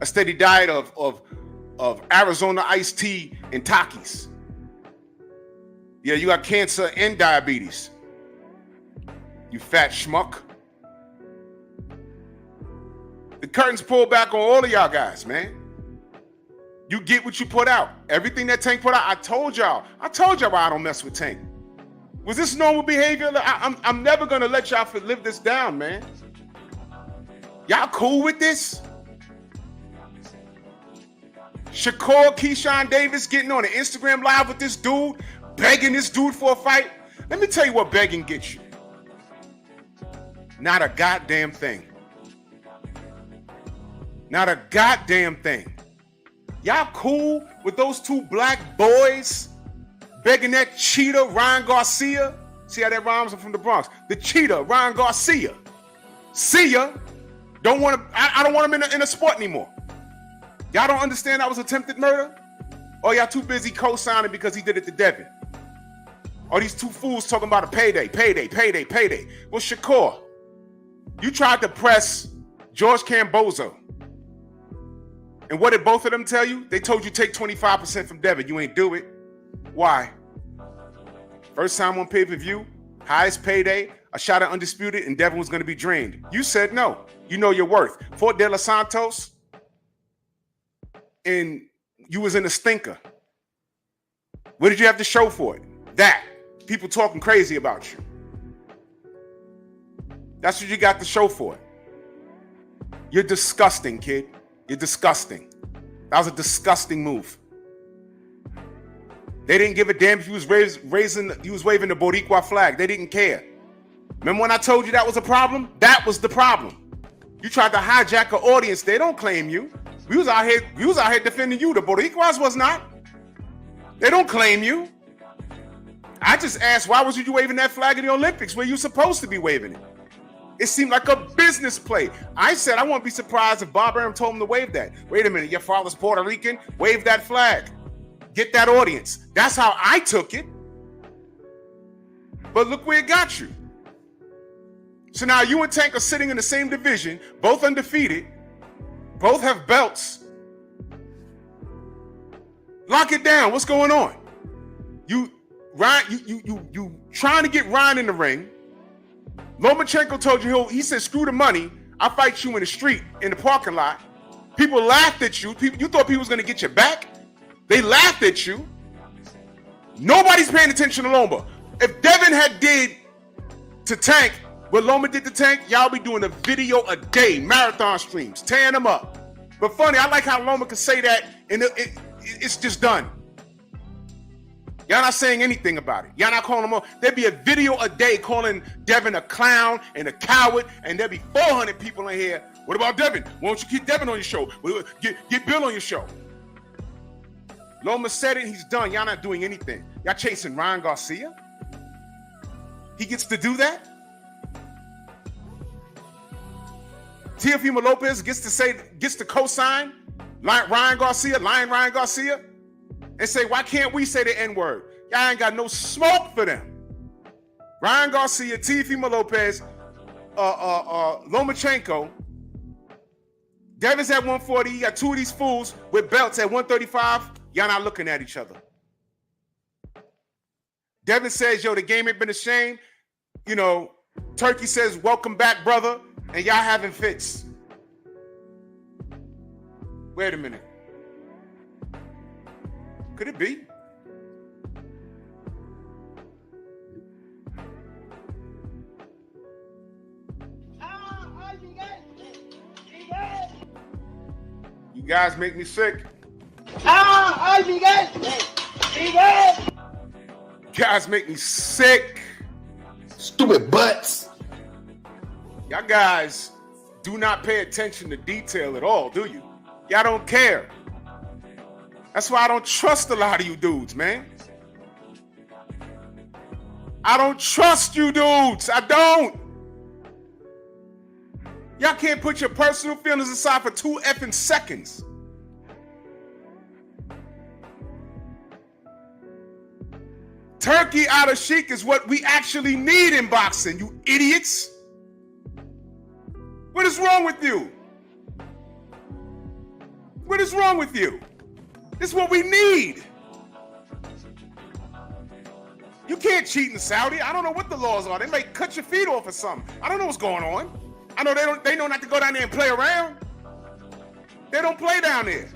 A steady diet of Arizona iced tea and Takis. Yeah, you got cancer and diabetes. You fat schmuck. The curtain's pulled back on all of y'all guys, man. You get what you put out. Everything that Tank put out, I told y'all why I don't mess with Tank. Was this normal behavior? I'm never gonna let y'all live this down, man. Y'all cool with this? Shakur Keyshawn Davis getting on an Instagram live with this dude, begging this dude for a fight. Let me tell you what begging gets you. Not a goddamn thing. Not a goddamn thing. Y'all cool with those 2 black boys begging that cheetah, Ryan Garcia? See how that rhymes? I'm from the Bronx. The cheetah, Ryan Garcia. See ya. I don't want him in a sport anymore. Y'all don't understand that was attempted murder? Or y'all too busy co-signing because he did it to Devin? Or these 2 fools talking about a payday. Well, Shakur, you tried to press George Cambozo. And what did both of them tell you? They told you take 25% from Devin. You ain't do it. Why? First time on pay-per-view, highest payday, a shot at Undisputed, and Devin was going to be drained. You said no. You know your worth. Fort De Los Santos, and you was in a stinker. What did you have to show for it? That. People talking crazy about you. That's what you got to show for it. You're disgusting, kid. You're disgusting. That was a disgusting move. They didn't give a damn if he was waving the Boricua flag. They didn't care. Remember when I told you that was a problem? That was the problem. You tried to hijack an audience. They don't claim you. We was out here defending you. The Boricuas was not. They don't claim you. I just asked, why was you waving that flag in the Olympics where you're supposed to be waving it? It seemed like a business play. I said I won't be surprised if Bob Arum told him to wave that. Wait a minute, your father's Puerto Rican? Wave that flag. Get that audience. That's how I took it. But look where it got you. So now you and Tank are sitting in the same division, both undefeated, both have belts. Lock it down. What's going on? You trying to get Ryan in the ring. Lomachenko told you, he said, screw the money. I'll fight you in the street, in the parking lot. People laughed at you. You thought people was going to get you back? They laughed at you. Nobody's paying attention to Loma. If Devin had did to Tank what Loma did to Tank, y'all be doing a video a day, marathon streams, tearing them up. But funny, I like how Loma could say that, and it's just done. Y'all not saying anything about it. Y'all not calling him on. There'd be a video a day calling Devin a clown and a coward, and there'd be 400 people in here. What about Devin? Why don't you keep Devin on your show? Get Bill on your show. Loma said it, he's done. Y'all not doing anything. Y'all chasing Ryan Garcia? He gets to do that? Teofimo Lopez gets to co-sign Ryan Garcia, and say, why can't we say the N-word? Y'all ain't got no smoke for them. Ryan Garcia, Teofimo Lopez, Lomachenko. Devin's at 140. You got two of these fools with belts at 135. Y'all not looking at each other. Devin says, yo, the game ain't been a shame. You know, Turkey says, welcome back, brother. And y'all having fits. Wait a minute. Could it be? You guys make me sick. You guys make me sick. Stupid butts. Y'all guys do not pay attention to detail at all, do you? Y'all don't care. That's why I don't trust a lot of you dudes, man. I don't trust you dudes. I don't. Y'all can't put your personal feelings aside for 2 effing seconds. Turkey out of Sheik is what we actually need in boxing, you idiots. What is wrong with you? What is wrong with you? This is what we need. You can't cheat in Saudi. I don't know what the laws are. They may cut your feet off or something. I don't know what's going on. I know they know not to go down there and play around. They don't play down there.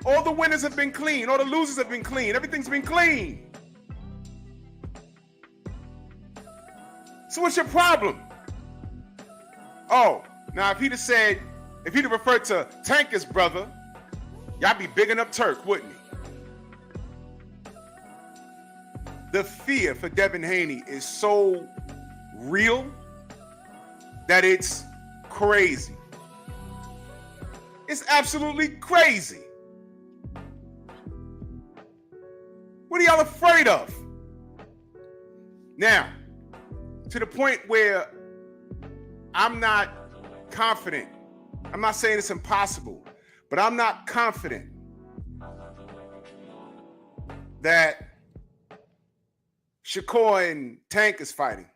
All the winners have been clean. All the losers have been clean. Everything's been clean. So what's your problem? Oh, now if he'd have referred to Tank as brother, y'all be bigging up Turk, wouldn't he? The fear for Devin Haney is so real that it's crazy. It's absolutely crazy. What are y'all afraid of? Now, to the point where I'm not confident. I'm not saying it's impossible, but I'm not confident that Shakur and Tank is fighting.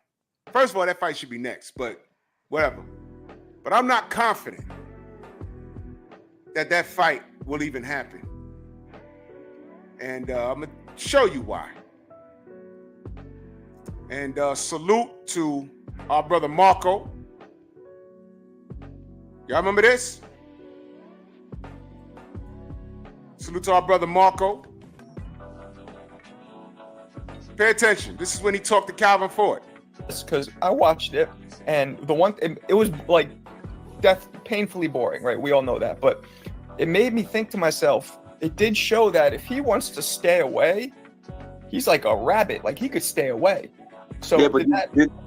First of all, that fight should be next, but whatever. But I'm not confident that fight will even happen. And I'm going to show you why. And salute to our brother Marco. Y'all remember this? Salute to our brother Marco. Pay attention. This is when he talked to Calvin Ford. Because I watched it, and it was like painfully boring, right? We all know that, but it made me think to myself, it did show that if he wants to stay away, he's like a rabbit. Like, he could stay away. So yeah, but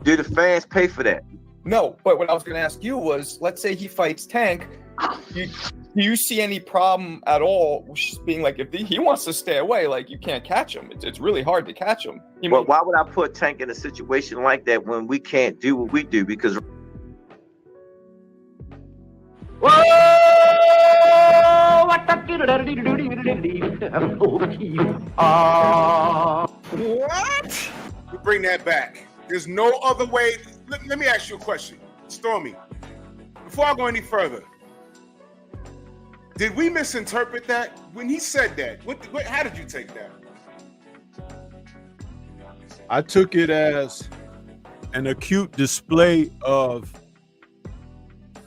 did the fans pay for that? No, but what I was going to ask you was, let's say he fights Tank. Do you see any problem at all just being like, if he wants to stay away, like, you can't catch him. It's really hard to catch him. But why would I put Tank in a situation like that when we can't do what we do? Because Whoa! What? We bring that back. There's no other way. Let me ask you a question, Stormy. Before I go any further, did we misinterpret that when he said that? How did you take that? I took it as an acute display of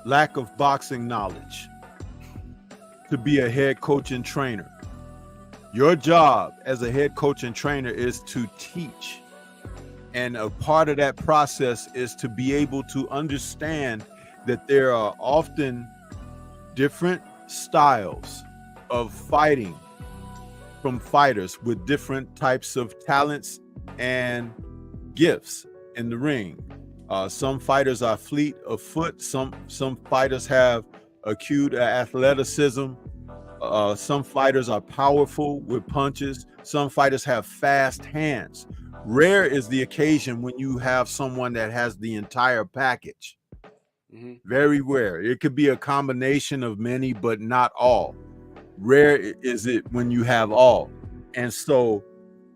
lack of boxing knowledge to be a head coach and trainer. Your job as a head coach and trainer is to teach. And a part of that process is to be able to understand that there are often different styles of fighting from fighters with different types of talents and gifts in the ring. Some fighters are fleet of foot. Some fighters have acute athleticism. Some fighters are powerful with punches. Some fighters have fast hands. Rare is the occasion when you have someone that has the entire package. Mm-hmm. Very rare. It could be a combination of many, but not all. Rare is it when you have all. And so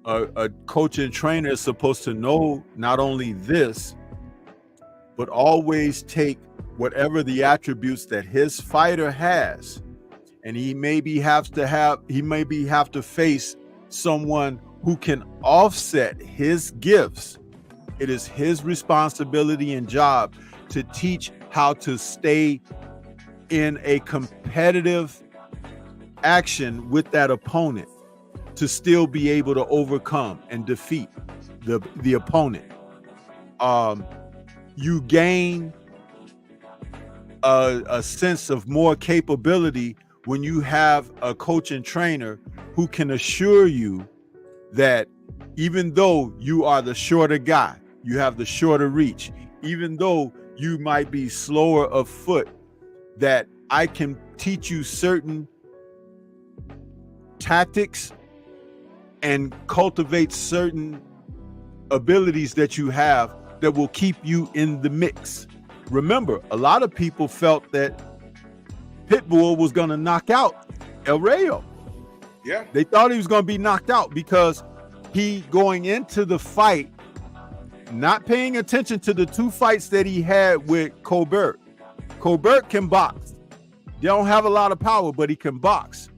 a coach and trainer is supposed to know not only this, but always take whatever the attributes that his fighter has, and he maybe have to face someone who can offset his gifts. It is his responsibility and job to teach how to stay in a competitive action with that opponent, to still be able to overcome and defeat the opponent. You gain a sense of more capability when you have a coach and trainer who can assure you that even though you are the shorter guy, you have the shorter reach, even though you might be slower of foot, that I can teach you certain tactics and cultivate certain abilities that you have that will keep you in the mix. Remember, a lot of people felt that Pitbull was going to knock out El Rayo. Yeah. They thought he was going to be knocked out because he going into the fight, not paying attention to the two fights that he had with Colbert. Colbert can box. They don't have a lot of power, but he can box.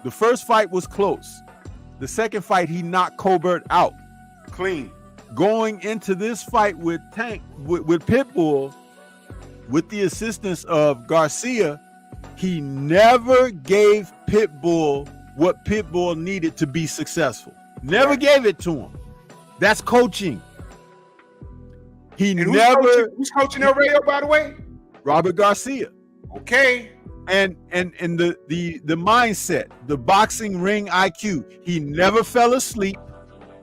The first fight was close. The second fight, he knocked Colbert out. Clean. Going into this fight with Tank, with Pitbull, with the assistance of Garcia, he never gave Pitbull what Pitbull needed to be successful. Never gave it to him. That's coaching. Who's coaching El Rayo, by the way? Robert Garcia. Okay. And the mindset, the boxing ring IQ. He never fell asleep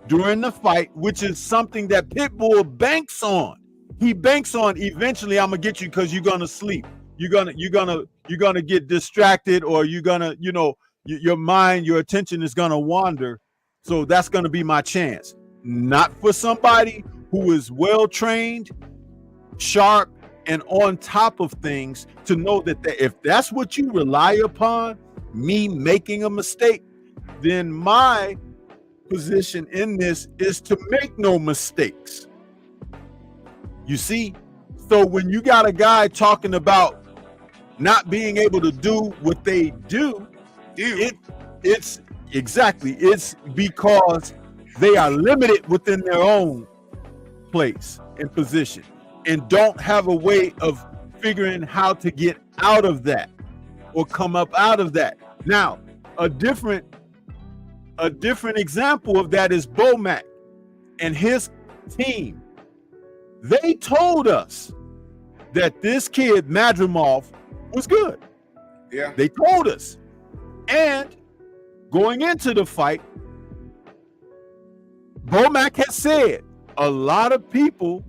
during the fight, which is something that Pitbull banks on. He banks on eventually I'm gonna get you because you're gonna sleep. You're gonna get distracted, or you're gonna, your mind, your attention is gonna wander. So that's gonna be my chance. Not for somebody who is well trained, sharp, and on top of things, to know that if that's what you rely upon, me making a mistake, then my position in this is to make no mistakes. You see? So when you got a guy talking about not being able to do what they do, it's because they are limited within their own place and position and don't have a way of figuring how to get out of that or come up out of that. Now, a different example of that is Bomac and his team. They told us that this kid Madrimov was good. Yeah. They told us. And going into the fight, Bomac has said a lot of people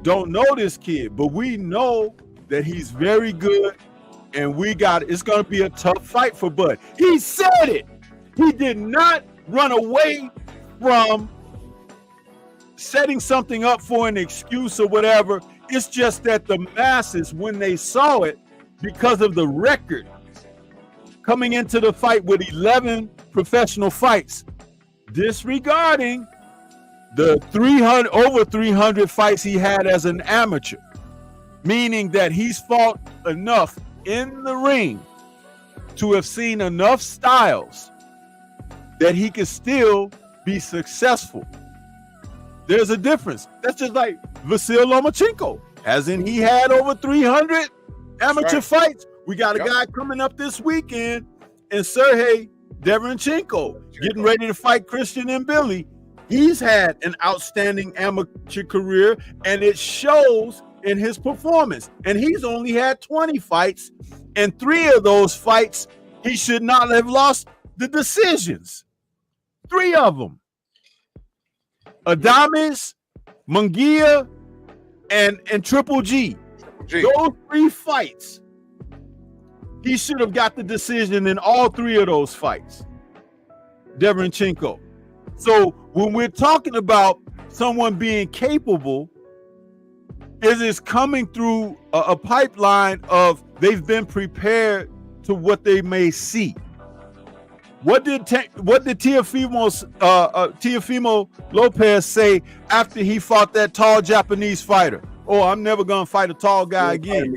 don't know this kid, but we know that he's very good, and it's going to be a tough fight for Bud. He said it. He did not run away from setting something up for an excuse or whatever. It's just that the masses, when they saw it, because of the record coming into the fight with 11 professional fights, disregarding the over 300 fights he had as an amateur, meaning that he's fought enough in the ring to have seen enough styles that he can still be successful. There's a difference. That's just like Vasyl Lomachenko. Hasn't he had over 300 amateur fights? We got a guy coming up this weekend, and Sergey Devenchenko getting ready to fight Christian and Billy. He's had an outstanding amateur career, and it shows in his performance. And he's only had 20 fights, and 3 of those fights he should not have lost the decisions. 3 of them. Adames, Munguia, and Triple G. Those 3 fights, he should have got the decision in all 3 of those fights. Devenchenko. So when we're talking about someone being capable, it is coming through a pipeline of they've been prepared to what they may see. What did Teofimo Lopez say after he fought that tall Japanese fighter? Oh, I'm never gonna fight a tall guy again.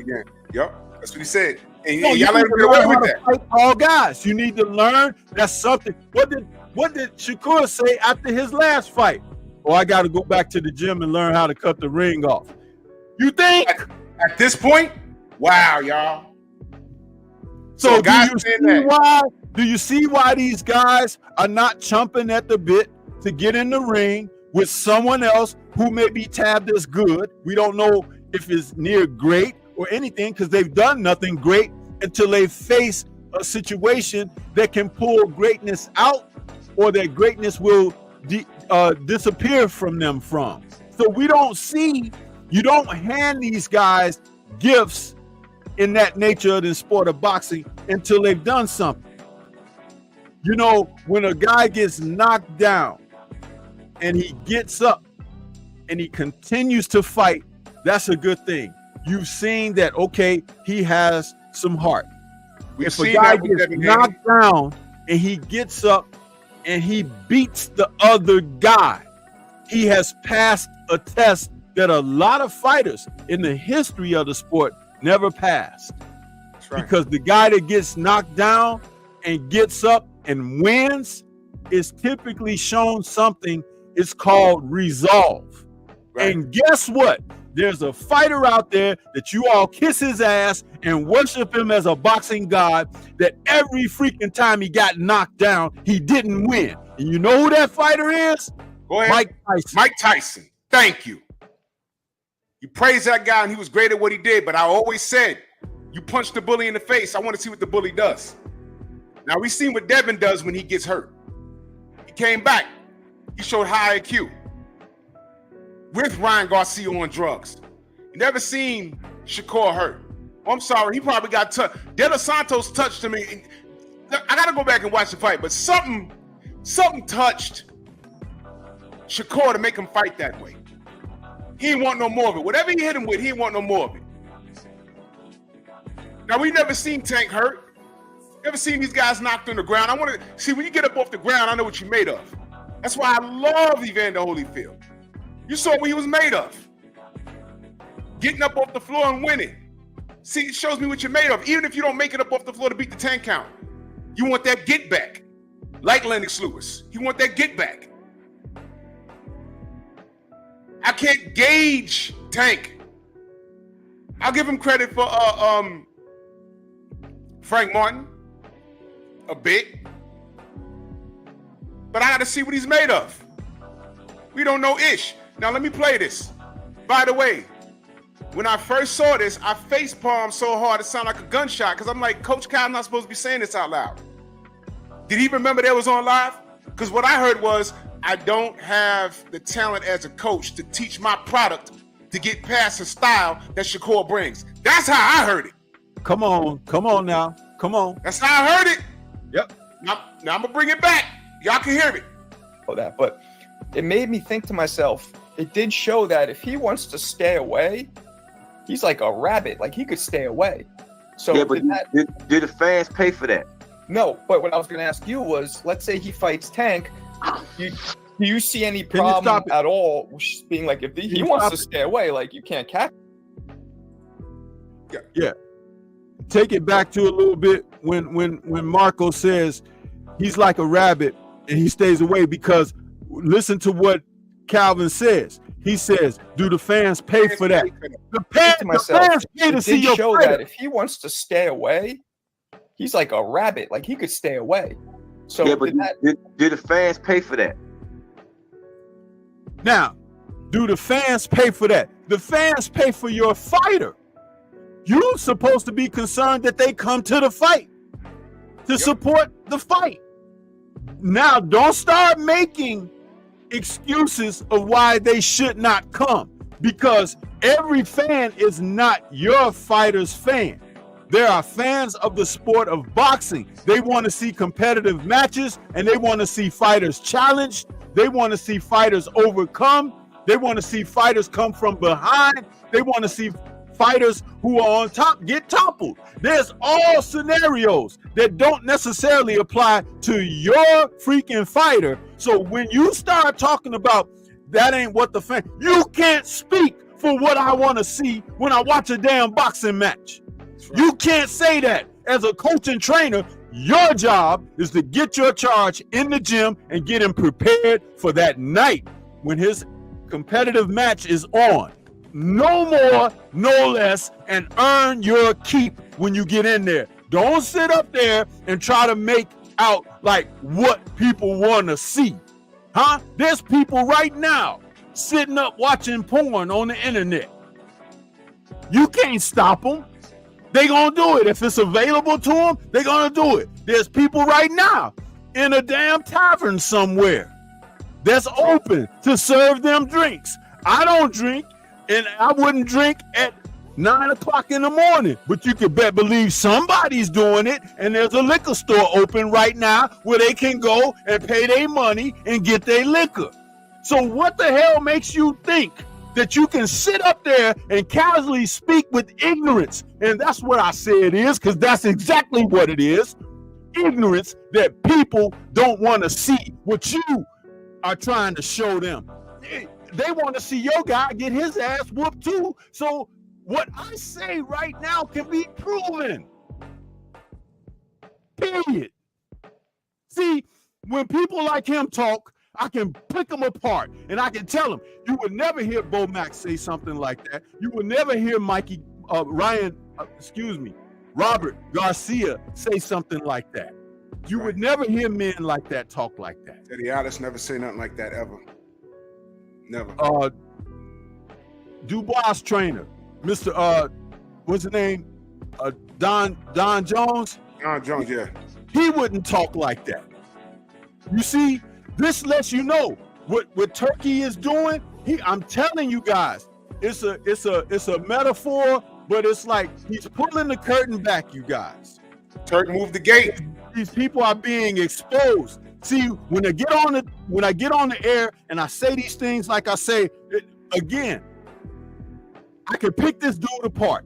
Yep, that's what he said. And no, y'all let him get away with that. Fight tall guys. You need to learn. That's something. What did Shakur say after his last fight? Oh, I got to go back to the gym and learn how to cut the ring off. You think? At this point, wow, y'all. So do you see why these guys are not chomping at the bit to get in the ring with someone else who may be tabbed as good? We don't know if it's near great or anything because they've done nothing great until they face a situation that can pull greatness out or that greatness will disappear from them from. So you don't hand these guys gifts in that nature of the sport of boxing until they've done something. You know, when a guy gets knocked down and he gets up and he continues to fight, that's a good thing. You've seen that, okay, he has some heart. If a guy gets knocked down and he gets up and he beats the other guy, he has passed a test that a lot of fighters in the history of the sport never passed. That's right. Because the guy that gets knocked down and gets up and wins is typically shown something. It's called resolve. Right. And guess what? There's a fighter out there that you all kiss his ass and worship him as a boxing god that every freaking time he got knocked down, he didn't win. And you know who that fighter is? Go ahead. Mike Tyson. Mike Tyson. Thank you. You praise that guy and he was great at what he did, but I always said, you punch the bully in the face, I want to see what the bully does. Now we've seen what Devin does when he gets hurt. He came back. He showed high IQ. With Ryan Garcia on drugs. You never seen Shakur hurt. Oh, I'm sorry, he probably got touched. De Los Santos touched him. I got to go back and watch the fight, but something touched Shakur to make him fight that way. He didn't want no more of it. Whatever he hit him with, he didn't want no more of it. Now, we never seen Tank hurt. Never seen these guys knocked on the ground. I want to see, when you get up off the ground, I know what you're made of. That's why I love Evander Holyfield. You saw what he was made of. Getting up off the floor and winning. See, it shows me what you're made of. Even if you don't make it up off the floor to beat the 10 count, you want that get back. Like Lennox Lewis. You want that get back. I can't gauge Tank. I'll give him credit for Frank Martin a bit. But I got to see what he's made of. We don't know ish. Now let me play this. By the way, when I first saw this, I face palmed so hard it sounded like a gunshot because I'm like, Coach Kyle's not supposed to be saying this out loud. Did he remember that was on live? Because what I heard was, I don't have the talent as a coach to teach my product to get past the style that Shakur brings. That's how I heard it. Come on now. Come on. That's how I heard it. Yep. Now I'm gonna bring it back. Y'all can hear it. That, but it made me think to myself, it did show that if he wants to stay away, he's like a rabbit. Like he could stay away. So yeah, but do the fans pay for that? No, but what I was going to ask you was, let's say he fights Tank. Do you see any problem at all being like, if he wants to stay away, like you can't catch him? Yeah. Take it back to a little bit when Marco says he's like a rabbit and he stays away, because listen to what Calvin says. He says, do the fans pay for that? The fans pay to see your show fighter. That if he wants to stay away, he's like a rabbit. Like he could stay away. So yeah, but do the fans pay for that? Now, do the fans pay for that? The fans pay for your fighter. You're supposed to be concerned that they come to the fight to support the fight. Now, don't start making excuses of why they should not come, because every fan is not your fighter's fan. There are fans of the sport of boxing. They want to see competitive matches, and they want to see fighters challenged. They want to see fighters overcome. They want to see fighters come from behind. They want to see fighters who are on top get toppled. There's all scenarios that don't necessarily apply to your freaking fighter. So when you start talking about that ain't what the fan, you can't speak for what I want to see when I watch a damn boxing match. Right. You can't say that. As a coach and trainer, your job is to get your charge in the gym and get him prepared for that night when his competitive match is on. No more, no less, and earn your keep when you get in there. Don't sit up there and try to make out like what people want to see. Huh? There's people right now sitting up watching porn on the internet. You can't stop them. They gonna do it. If it's available to them, they gonna do it. There's people right now in a damn tavern somewhere that's open to serve them drinks. I don't drink, and I wouldn't drink at 9 o'clock in the morning, but you can believe somebody's doing it, and there's a liquor store open right now where they can go and pay their money and get their liquor. So what the hell makes you think that you can sit up there and casually speak with ignorance? And that's what I say it is, because that's exactly what it is. Ignorance that people don't want to see what you are trying to show them. They want to see your guy get his ass whooped too. So what I say right now can be proven. Period. See, when people like him talk, I can pick them apart and I can tell them, you would never hear Bo Mack say something like that. You would never hear Robert Garcia say something like that. You would never hear men like that talk like that. Eddie Alice never say nothing like that ever. Never. Dubois trainer, Mr. What's his name? Don Jones. Don Jones, yeah. He wouldn't talk like that. You see, this lets you know what Turkey is doing. I'm telling you guys, it's a metaphor, but it's like he's pulling the curtain back, you guys. Turk moved the gate. These people are being exposed. See, when I get on the air and I say these things, like I say again, I can pick this dude apart.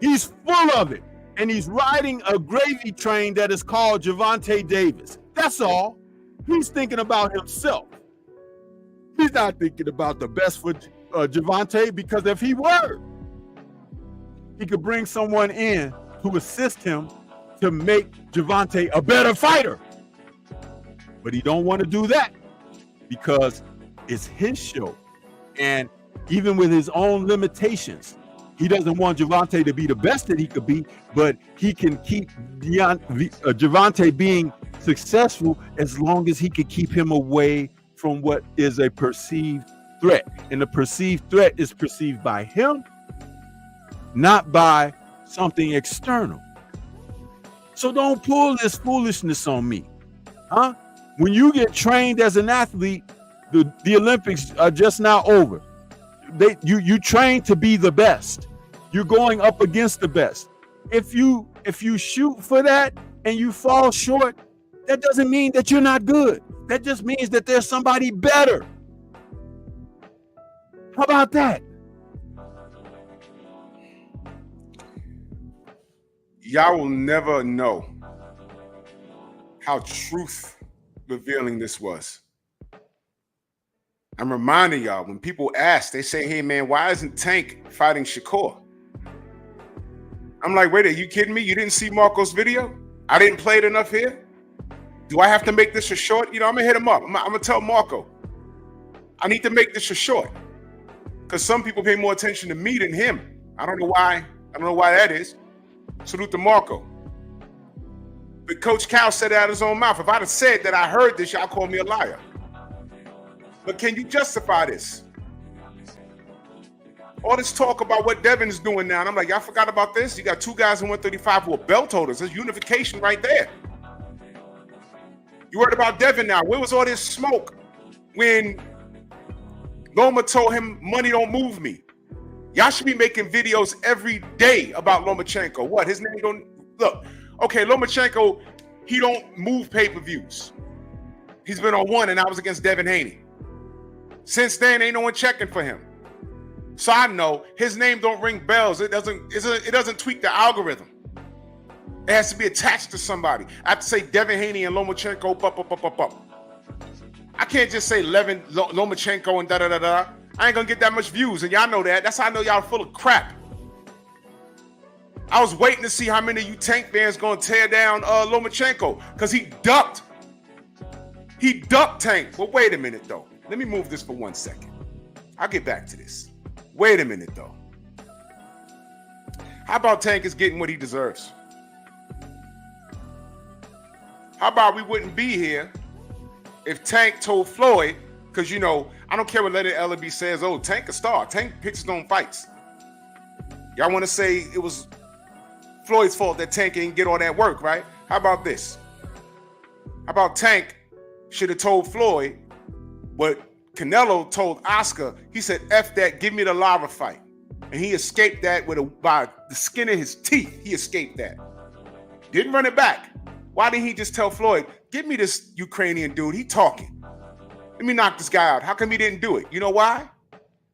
He's full of it, and he's riding a gravy train that is called Gervonta Davis. That's all. He's thinking about himself. He's not thinking about the best for Gervonta, because if he were, he could bring someone in to assist him to make Gervonta a better fighter. But he don't want to do that because it's his show. And even with his own limitations, he doesn't want Gervonta to be the best that he could be, but he can keep Gervonta being successful as long as he can keep him away from what is a perceived threat. And the perceived threat is perceived by him, not by something external. So don't pull this foolishness on me. Huh? When you get trained as an athlete, the Olympics are just now over. You train to be the best. You're going up against the best. If you shoot for that and you fall short, that doesn't mean that you're not good. That just means that there's somebody better. How about that? Y'all will never know how truth revealing this was. I'm reminding y'all, when people ask, they say, hey man, why isn't Tank fighting Shakur? I'm like, wait, are you kidding me? You didn't see Marco's video? I didn't play it enough here? Do I have to make this a short? You know, I'm gonna hit him up. I'm gonna tell Marco, I need to make this a short. Because some people pay more attention to me than him. I don't know why that is. Salute to Marco. But Coach Cal said it out of his own mouth. If I'd have said that I heard this, y'all call me a liar. But can you justify this? All this talk about what Devin is doing now, and I'm like, y'all forgot about this? You got two guys in 135 who are belt holders. There's unification right there. You heard about Devin now. Where was all this smoke when Loma told him money don't move me? Y'all should be making videos every day about Lomachenko. What? His name don't look. Okay, Lomachenko, he don't move pay-per-views. He's been on one, and that was against Devin Haney. Since then, ain't no one checking for him. So I know his name don't ring bells. It doesn't tweak the algorithm. It has to be attached to somebody. I have to say Devin Haney and Lomachenko, up. I can't just say Lomachenko and da-da-da-da. I ain't gonna get that much views, and y'all know that. That's how I know y'all full of crap. I was waiting to see how many of you Tank fans gonna tear down Lomachenko, because he ducked. He ducked Tank. But wait a minute, though. Let me move this for 1 second. I'll get back to this. Wait a minute, though. How about Tank is getting what he deserves? How about we wouldn't be here if Tank told Floyd, because, you know, I don't care what Leonard Ellerby says, oh, Tank a star. Tank picks his own fights. Y'all want to say it was Floyd's fault that Tank didn't get all that work, right? How about this? How about Tank should have told Floyd what Canelo told Oscar? He said, F that, give me the Lara fight. And he escaped that by the skin of his teeth. He escaped that. Didn't run it back. Why didn't he just tell Floyd, give me this Ukrainian dude, he talking. Let me knock this guy out. How come he didn't do it? You know why?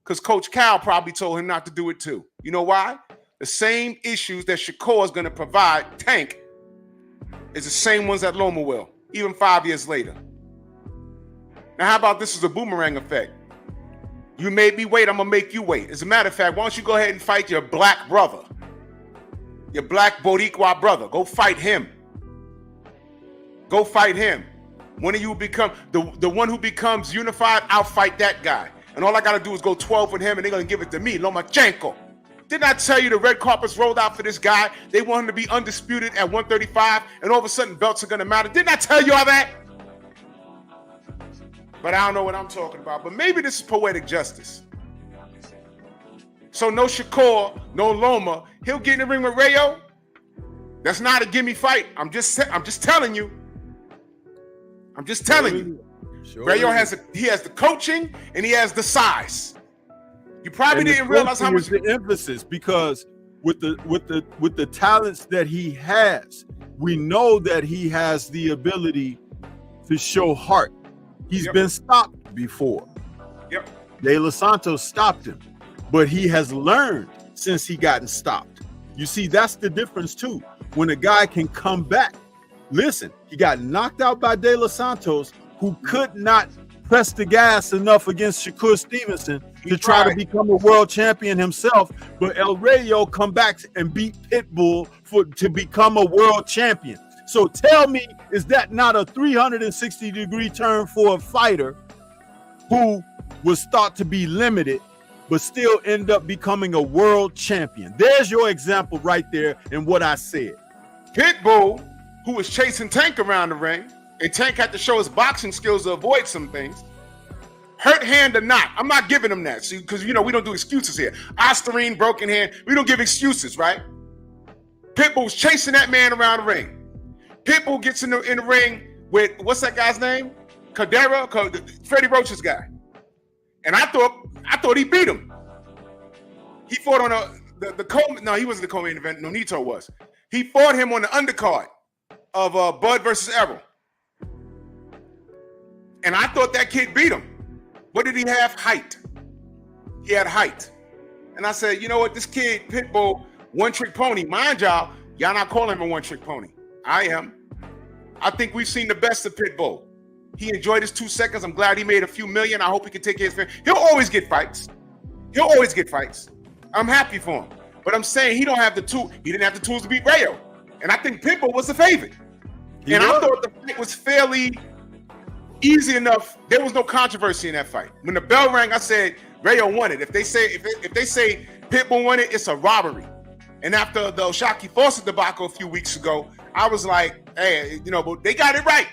Because Coach Cal probably told him not to do it too. You know why? The same issues that Shakur is going to provide Tank is the same ones that Loma will, even 5 years later. Now, how about this is a boomerang effect? You made me wait, I'm going to make you wait. As a matter of fact, why don't you go ahead and fight your black brother? Your black Boricua brother. Go fight him. Go fight him. When you become the one who becomes unified, I'll fight that guy. And all I got to do is go 12 with him, and they're going to give it to me, Lomachenko. Didn't I tell you the red carpets rolled out for this guy? They want him to be undisputed at 135, and all of a sudden belts are going to matter. Didn't I tell you all that? But I don't know what I'm talking about. But maybe this is poetic justice. So no Shakur, no Loma. He'll get in the ring with Rayo. That's not a gimme fight. I'm just telling you. I'm just telling you. Sure. Rayo has the coaching and he has the size. You probably didn't realize how much the emphasis, because with the talents that he has, we know that he has the ability to show heart. He's been stopped before. Yep. De Los Santos stopped him, but he has learned since he gotten stopped. You see, that's the difference too. When a guy can come back. Listen, he got knocked out by De Los Santos, who could not press the gas enough against Shakur Stevenson to try to become a world champion himself. But El Rayo come back and beat Pitbull to become a world champion. So tell me, is that not a 360-degree turn for a fighter who was thought to be limited, but still end up becoming a world champion? There's your example right there in what I said. Pitbull, who was chasing Tank around the ring, and Tank had to show his boxing skills to avoid some things. Hurt hand or not, I'm not giving him that. See, because we don't do excuses here. Osterine, broken hand, we don't give excuses, right? Pitbull was chasing that man around the ring. Pitbull gets in the ring with what's that guy's name? Freddie Roach's guy. And I thought he beat him. He fought on the co-main. No, he wasn't the co-main event. Nonito was. He fought him on the undercard of Bud versus Errol. And I thought that kid beat him. What did he have? Height. He had height. And I said, you know what? This kid, Pitbull, one-trick pony. Mind y'all not calling him a one-trick pony. I am. I think we've seen the best of Pitbull. He enjoyed his 2 seconds. I'm glad he made a few million. I hope he can take his family. He'll always get fights. I'm happy for him. But I'm saying he don't have the tool. He didn't have the tools to beat Rayo. And I think Pitbull was the favorite. I thought the fight was fairly easy enough. There was no controversy in that fight. When the bell rang, I said Rayo won it. If they say Pitbull won it, it's a robbery. And after the Oshaki Fawcett debacle a few weeks ago, I was like, hey, but they got it right.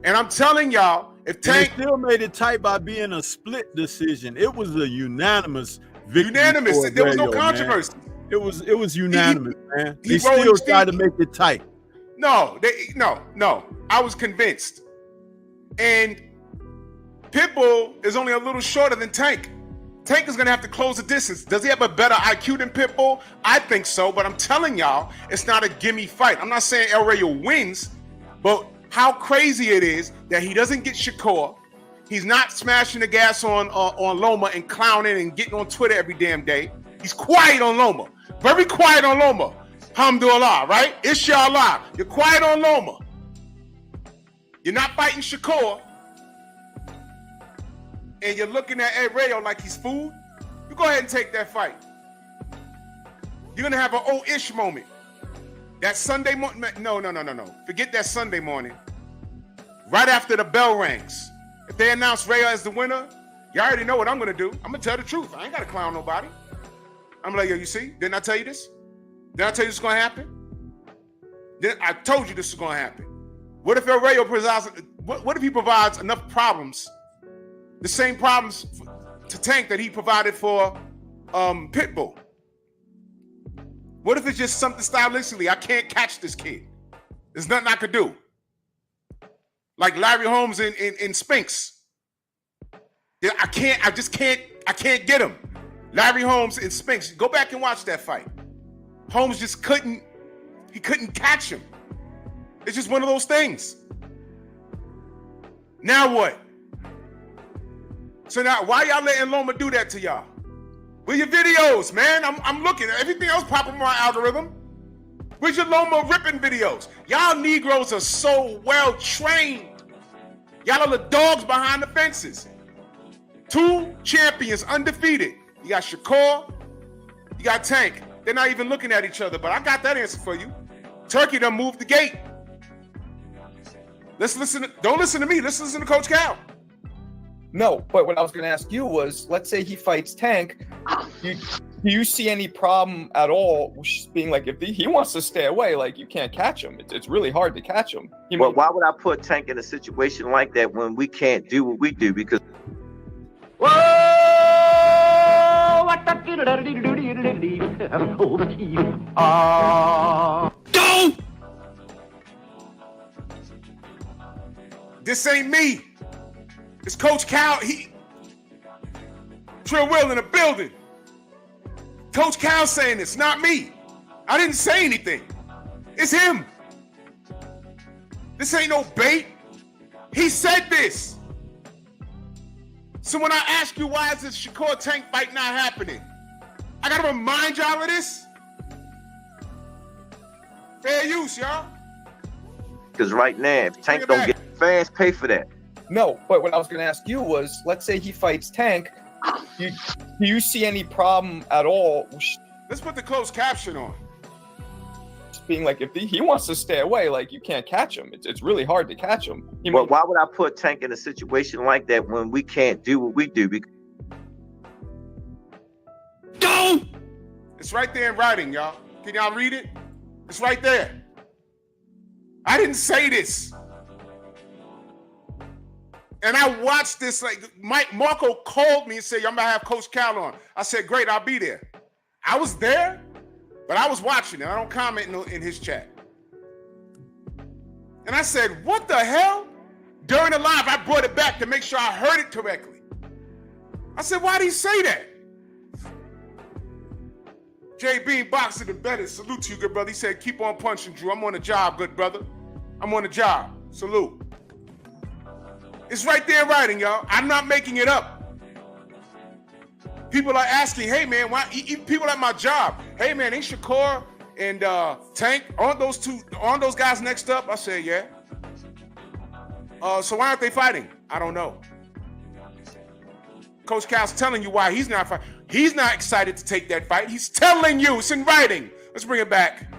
And I'm telling y'all, if Tank still made it tight by being a split decision, it was a unanimous victory. Unanimous. There was no controversy. Man. It was unanimous, man. They still tried to make it tight. No. I was convinced. And Pitbull is only a little shorter than Tank. Tank is going to have to close the distance. Does he have a better IQ than Pitbull? I think so, but I'm telling y'all, it's not a gimme fight. I'm not saying El Rayo wins, but how crazy it is that he doesn't get Shakur. He's not smashing the gas on Loma and clowning and getting on Twitter every damn day. He's quiet on Loma. Very quiet on Loma. Alhamdulillah, right? Inshallah. You're quiet on Loma. You're not fighting Shakur. And you're looking at Ed Rayo like he's food. You go ahead and take that fight. You're going to have an oh-ish moment. That Sunday morning, no. Forget that Sunday morning. Right after the bell rings. If they announce Rayo as the winner, you already know what I'm going to do. I'm going to tell the truth. I ain't got to clown nobody. I'm like, yo, you see? Didn't I tell you this? Didn't I tell you this is going to happen? I told you this is going to happen. What if El Rayo provides, what if he provides enough problems, the same problems to Tank that he provided for Pitbull? What if it's just something stylistically? I can't catch this kid. There's nothing I could do. Like Larry Holmes in Spinks. I can't get him. Larry Holmes in Spinks. Go back and watch that fight. Holmes just couldn't catch him. It's just one of those things. Now what? So now why y'all letting Loma do that to y'all? Where your videos, man? I'm looking. Everything else popping on my algorithm. Where's your Loma ripping videos? Y'all Negroes are so well trained. Y'all are the dogs behind the fences. 2 champions, undefeated. You got Shakur, you got Tank. They're not even looking at each other, but I got that answer for you. Turkey done moved the gate. Don't listen to me. Let's listen to Coach Cal. No, but what I was going to ask you was, let's say he fights Tank. Do you see any problem at all being like, if he wants to stay away, like you can't catch him. It's really hard to catch him. Well, why would I put Tank in a situation like that when we can't do what we do? Because Don't! This ain't me. It's Coach Cal. Trill Will in the building. Coach Cal saying this, not me. I didn't say anything. It's him. This ain't no bait. He said this. So when I ask you why is this Shakur Tank fight not happening, I gotta remind y'all of this. Fair use, y'all. Because right now, if Tank don't get fans, pay for that. No, but what I was going to ask you was, let's say he fights Tank. Do you see any problem at all? Let's put the closed caption on. Being like, if he wants to stay away, like you can't catch him. It's really hard to catch him. Well, why would I put Tank in a situation like that when we can't do what we do? Don't! It's right there in writing, y'all. Can y'all read it? It's right there. I didn't say this. And I watched this, like Marco called me and said, I'm gonna have Coach Cal on. I said, great, I'll be there. I was there, but I was watching it. I don't comment in his chat. And I said, what the hell? During the live, I brought it back to make sure I heard it correctly. I said, why did he say that? JB Boxer the better. Salute to you, good brother. He said, keep on punching, Drew. I'm on the job, good brother. I'm on the job. Salute. It's right there in writing, y'all. I'm not making it up. People are asking, hey, man, why? Even people at my job, hey, man, ain't Shakur and Tank, aren't those guys next up? I said, yeah. So why aren't they fighting? I don't know. Coach Cal's telling you why he's not fighting. He's not excited to take that fight. He's telling you. It's in writing. Let's bring it back.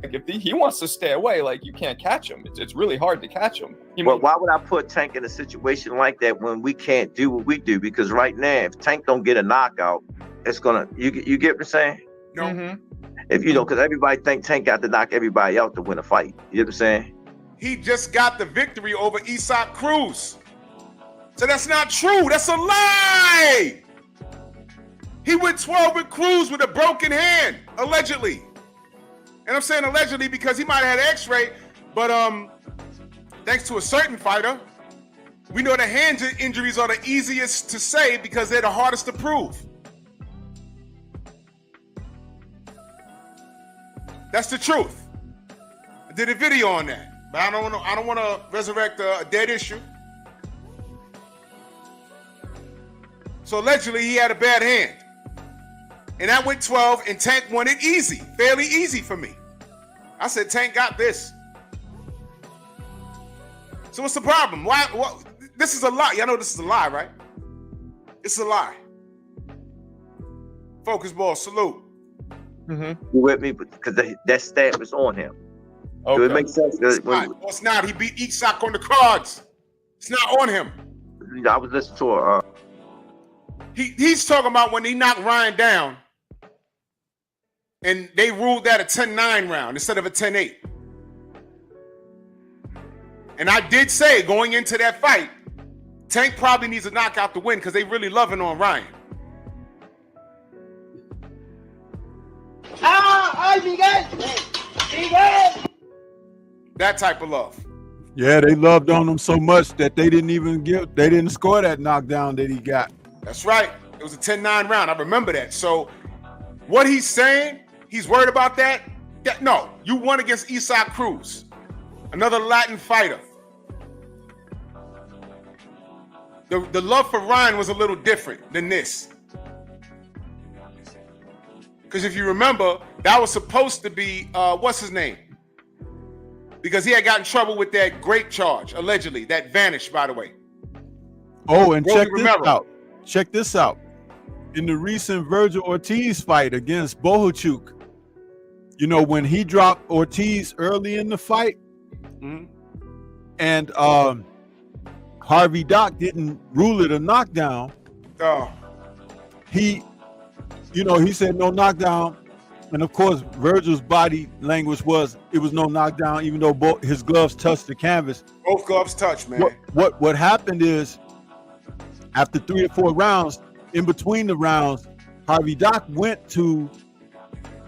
Like if he wants to stay away, like you can't catch him. It's really hard to catch him. Well, why would I put Tank in a situation like that when we can't do what we do? Because right now, if Tank don't get a knockout, it's gonna. You get what I'm saying? No. Mm-hmm. If you know, because everybody think Tank got to knock everybody out to win a fight. You know what I'm saying? He just got the victory over Isaac Cruz. So that's not true. That's a lie. He went 12 with Cruz with a broken hand, allegedly. And I'm saying allegedly because he might have had an x-ray, but thanks to a certain fighter, we know the hand injuries are the easiest to say because they're the hardest to prove. That's the truth. I did a video on that, but I don't want to resurrect a dead issue. So allegedly he had a bad hand. And that went 12, and Tank won it easy, fairly easy for me. I said, Tank got this. So what's the problem? Why? This is a lie. Y'all know this is a lie, right? It's a lie. Focus ball, salute. Mm-hmm. You with me? Because that stab is on him. Okay. So it makes sense. It's not. He beat Isak on the cards. It's not on him. I was listening to He's talking about when he knocked Ryan down and they ruled that a 10-9 round instead of a 10-8. And I did say going into that fight, Tank probably needs a knockout to win because they really loving on Ryan. That type of love. Yeah, they loved on him so much that they didn't score that knockdown that he got. That's right. It was a 10-9 round. I remember that. So what he's saying, he's worried about that? No, you won against Isaac Cruz, another Latin fighter. The love for Ryan was a little different than this. Because if you remember, that was supposed to be, what's his name? Because he had gotten in trouble with that grape charge, allegedly. That vanished, by the way. Oh, and Rosie check this Romero. out. Check this out. In the recent Virgil Ortiz fight against Bohachuk, you know, when he dropped Ortiz early in the fight, and Harvey Dock didn't rule it a knockdown, he said no knockdown. And of course, Virgil's body language was it was no knockdown, even though both his gloves touched the canvas. Both gloves touched, man. What happened is, after 3 or 4 rounds, in between the rounds, Harvey Dock went to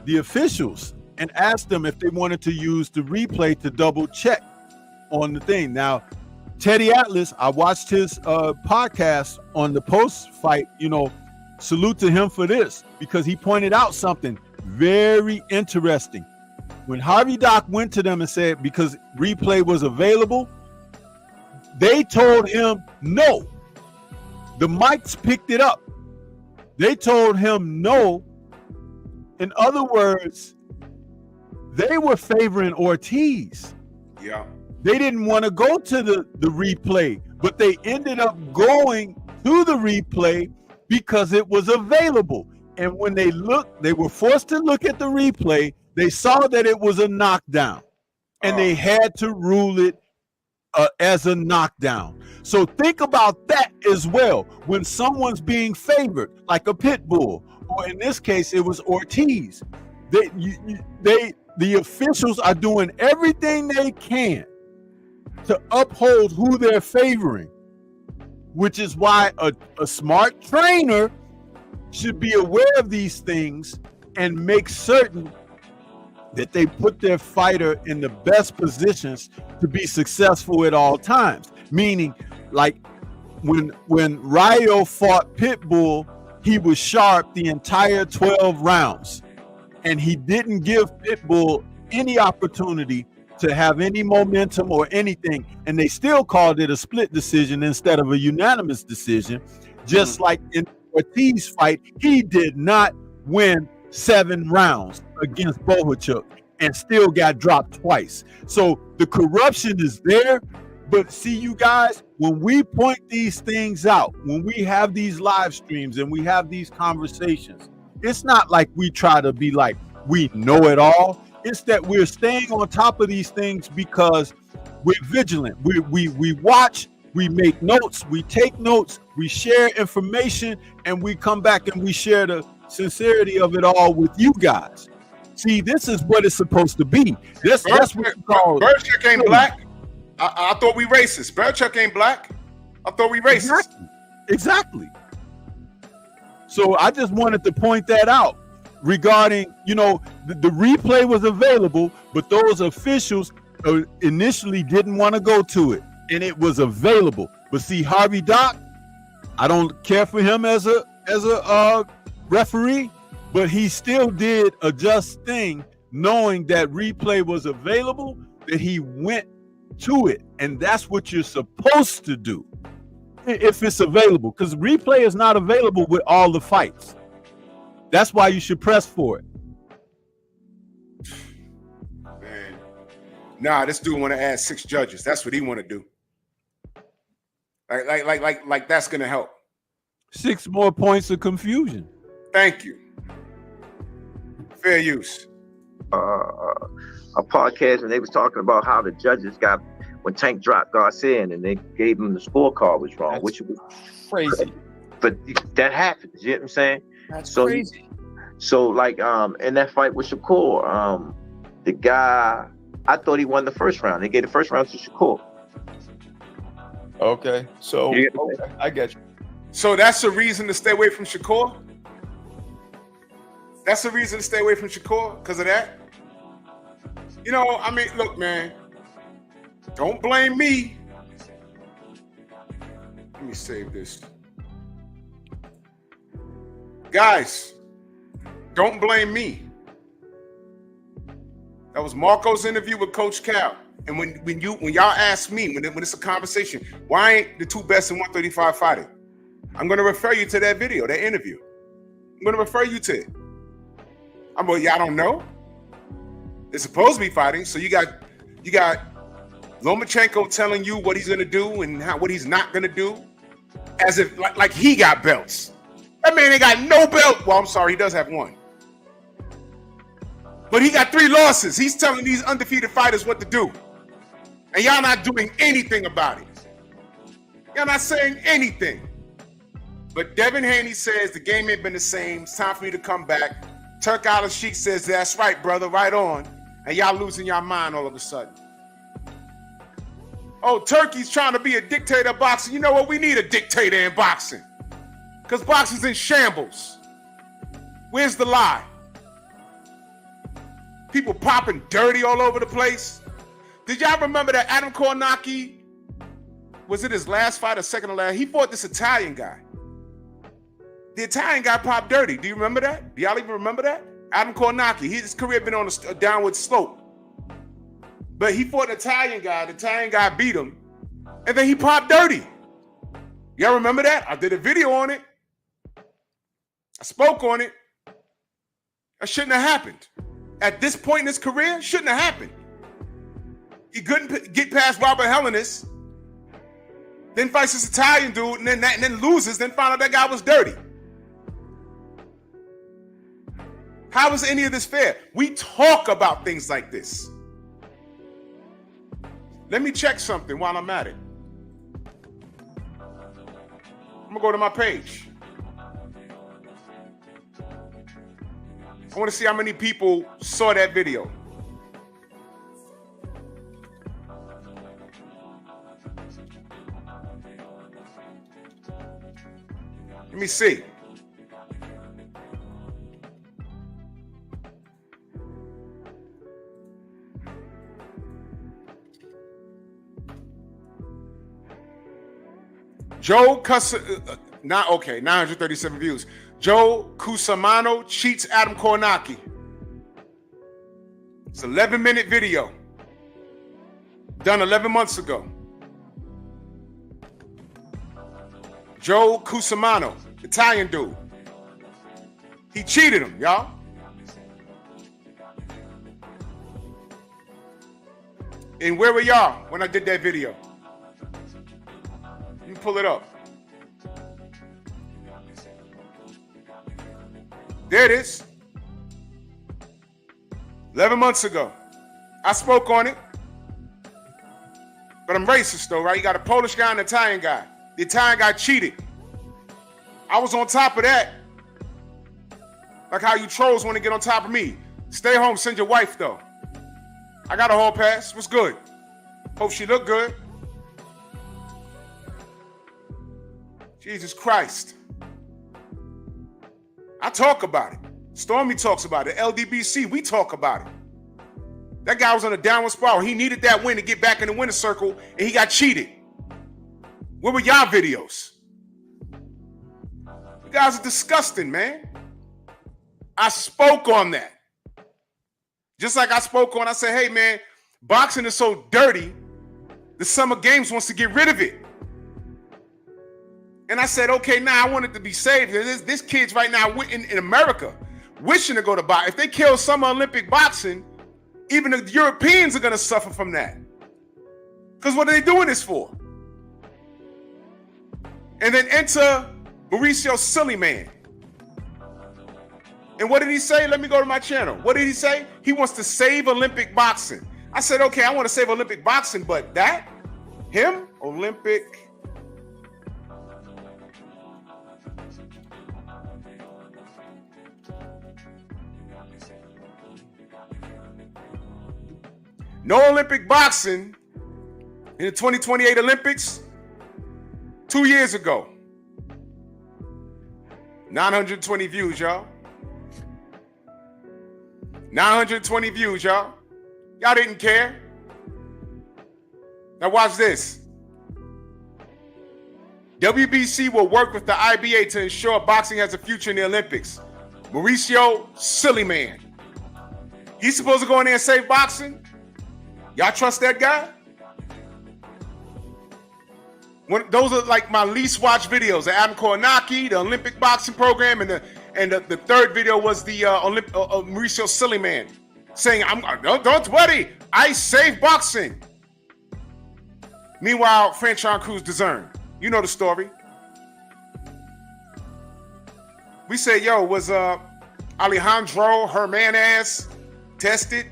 the officials and asked them if they wanted to use the replay to double check on the thing. Now, Teddy Atlas, I watched his podcast on the post-fight, salute to him for this, because he pointed out something very interesting. When Harvey Dock went to them and said, because replay was available, they told him no. The mics picked it up. They told him no. In other words, they were favoring Ortiz. Yeah. They didn't want to go to the replay, but they ended up going to the replay because it was available. And when they looked, they were forced to look at the replay. They saw that it was a knockdown, and they had to rule it as a knockdown. So think about that as well. When someone's being favored, like a pit bull, or in this case, it was Ortiz. The officials are doing everything they can to uphold who they're favoring, which is why a smart trainer should be aware of these things and make certain that they put their fighter in the best positions to be successful at all times. Meaning, like when Ryo fought Pitbull, he was sharp the entire 12 rounds, and he didn't give Pitbull any opportunity to have any momentum or anything, and they still called it a split decision instead of a unanimous decision. Just like in Ortiz fight, he did not win 7 rounds against Bohachuk and still got dropped twice. So the corruption is there. But see, you guys, when we point these things out, when we have these live streams and we have these conversations, it's not like we try to be like we know it all. It's that we're staying on top of these things because we're vigilant. We watch, we make notes, we take notes, we share information, and we come back and we share the sincerity of it all with you guys. See, this is what it's supposed to be. That's what you call Belichick ain't black. I thought we racist. Belichick ain't black. I thought we racist. Exactly. So I just wanted to point that out regarding, the replay was available, but those officials initially didn't want to go to it, and it was available. But see, Harvey Dock, I don't care for him as a referee, but he still did a just thing, knowing that replay was available, that he went to it, and that's what you're supposed to do if it's available, because replay is not available with all the fights. That's why you should press for it. Man, nah, this dude want to add 6 judges. That's what he want to do. Like that's gonna help. 6 more points of confusion. Thank you. Fair use. A podcast, and they was talking about how the judges got when Tank dropped Garcia and they gave him the scorecard was wrong, which was crazy. But that happens, you know what I'm saying? That's so crazy. So like in that fight with Shakur, the guy, I thought he won the first round. They gave the first round to Shakur. Okay, so Yeah. okay, I get you. So that's a reason to stay away from Shakur? That's a reason to stay away from Shakur because of that? I mean, look, man, don't blame me. Let me save this. Guys, don't blame me. That was Marco's interview with Coach Cal. And when y'all ask me, when it's a conversation, why ain't the 2 best in 135 fighting? I'm going to refer you to that video, that interview. I'm going to refer you to it. I'm like, y'all don't know? They're supposed to be fighting, so you got Lomachenko telling you what he's gonna do and what he's not gonna do, as if like he got belts. That man ain't got no belt. Well, I'm sorry, he does have 1, but he got 3 losses. He's telling these undefeated fighters what to do, and y'all not doing anything about it. Y'all not saying anything. But Devin Haney says the game ain't been the same. It's time for me to come back. Turk Al-Sheikh says, that's right, brother, right on. And y'all losing your mind all of a sudden. Oh, Turkey's trying to be a dictator of boxing. You know what? We need a dictator in boxing. Because boxing's in shambles. Where's the lie? People popping dirty all over the place. Did y'all remember that Adam Kornacki, was it his last fight or second to last? He fought this Italian guy. The Italian guy popped dirty. Do you remember that? Do y'all even remember that? Adam Kornacki. His career been on a downward slope. But he fought an Italian guy. The Italian guy beat him. And then he popped dirty. Y'all remember that? I did a video on it. I spoke on it. That shouldn't have happened. At this point in his career, shouldn't have happened. He couldn't get past Robert Helenius. Then fights this Italian dude and then loses. Then found out that guy was dirty. How is any of this fair? We talk about things like this. Let me check something while I'm at it. I'm gonna go to my page. I want to see how many people saw that video. Let me see. Okay, 937 views. Joe Cusimano cheats Adam Kornacki. It's an 11-minute video done 11 months ago. Joe Cusimano, Italian dude. He cheated him, y'all. And where were y'all when I did that video? You pull it up. There it is. 11 months ago. I spoke on it. But I'm racist though, right? You got a Polish guy and an Italian guy. The Italian guy cheated. I was on top of that. Like how you trolls want to get on top of me. Stay home, send your wife though. I got a hall pass. What's good? Hope she look good. Jesus Christ. I talk about it. Stormy talks about it. LDBC, we talk about it. That guy was on a downward spiral. He needed that win to get back in the winner's circle, and he got cheated. Where were y'all videos? You guys are disgusting, man. I spoke on that. Just like I spoke on, I said, hey, man, boxing is so dirty, the Summer Games wants to get rid of it. And I said, okay, now I want it to be saved. This kid's right now in America wishing to go to boxing. If they kill Summer Olympic boxing, even the Europeans are going to suffer from that. Because what are they doing this for? And then enter Mauricio Sillyman. And what did he say? Let me go to my channel. What did he say? He wants to save Olympic boxing. I said, okay, I want to save Olympic boxing, but that? Him? Olympic. No Olympic boxing in the 2028 Olympics 2 years ago. 920 views, y'all. 920 views, y'all. Y'all didn't care. Now watch this. WBC will work with the IBA to ensure boxing has a future in the Olympics. Mauricio Sillyman. He's supposed to go in there and save boxing? Y'all trust that guy? Those are like my least watched videos. The Adam Kornacki, the Olympic boxing program, and the third video was the Mauricio Sillyman saying, don't worry, I save boxing. Meanwhile, Franchon Cruz DAZN. You know the story. We said, yo, was Alejandro Hermanez tested?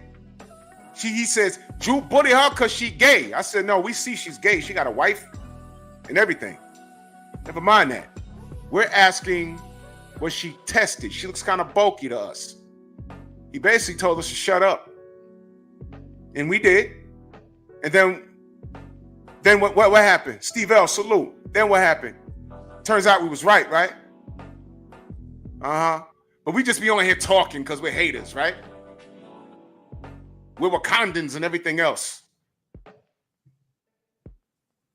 He says, Drew bully her because she gay. I said, no, we see she's gay. She got a wife and everything. Never mind that. We're asking, was she tested? She looks kind of bulky to us. He basically told us to shut up. And we did. And then what happened? Steve L, salute. Then what happened? Turns out we was right? Uh-huh. But we just be on here talking because we're haters, right? We're Wakandans and everything else.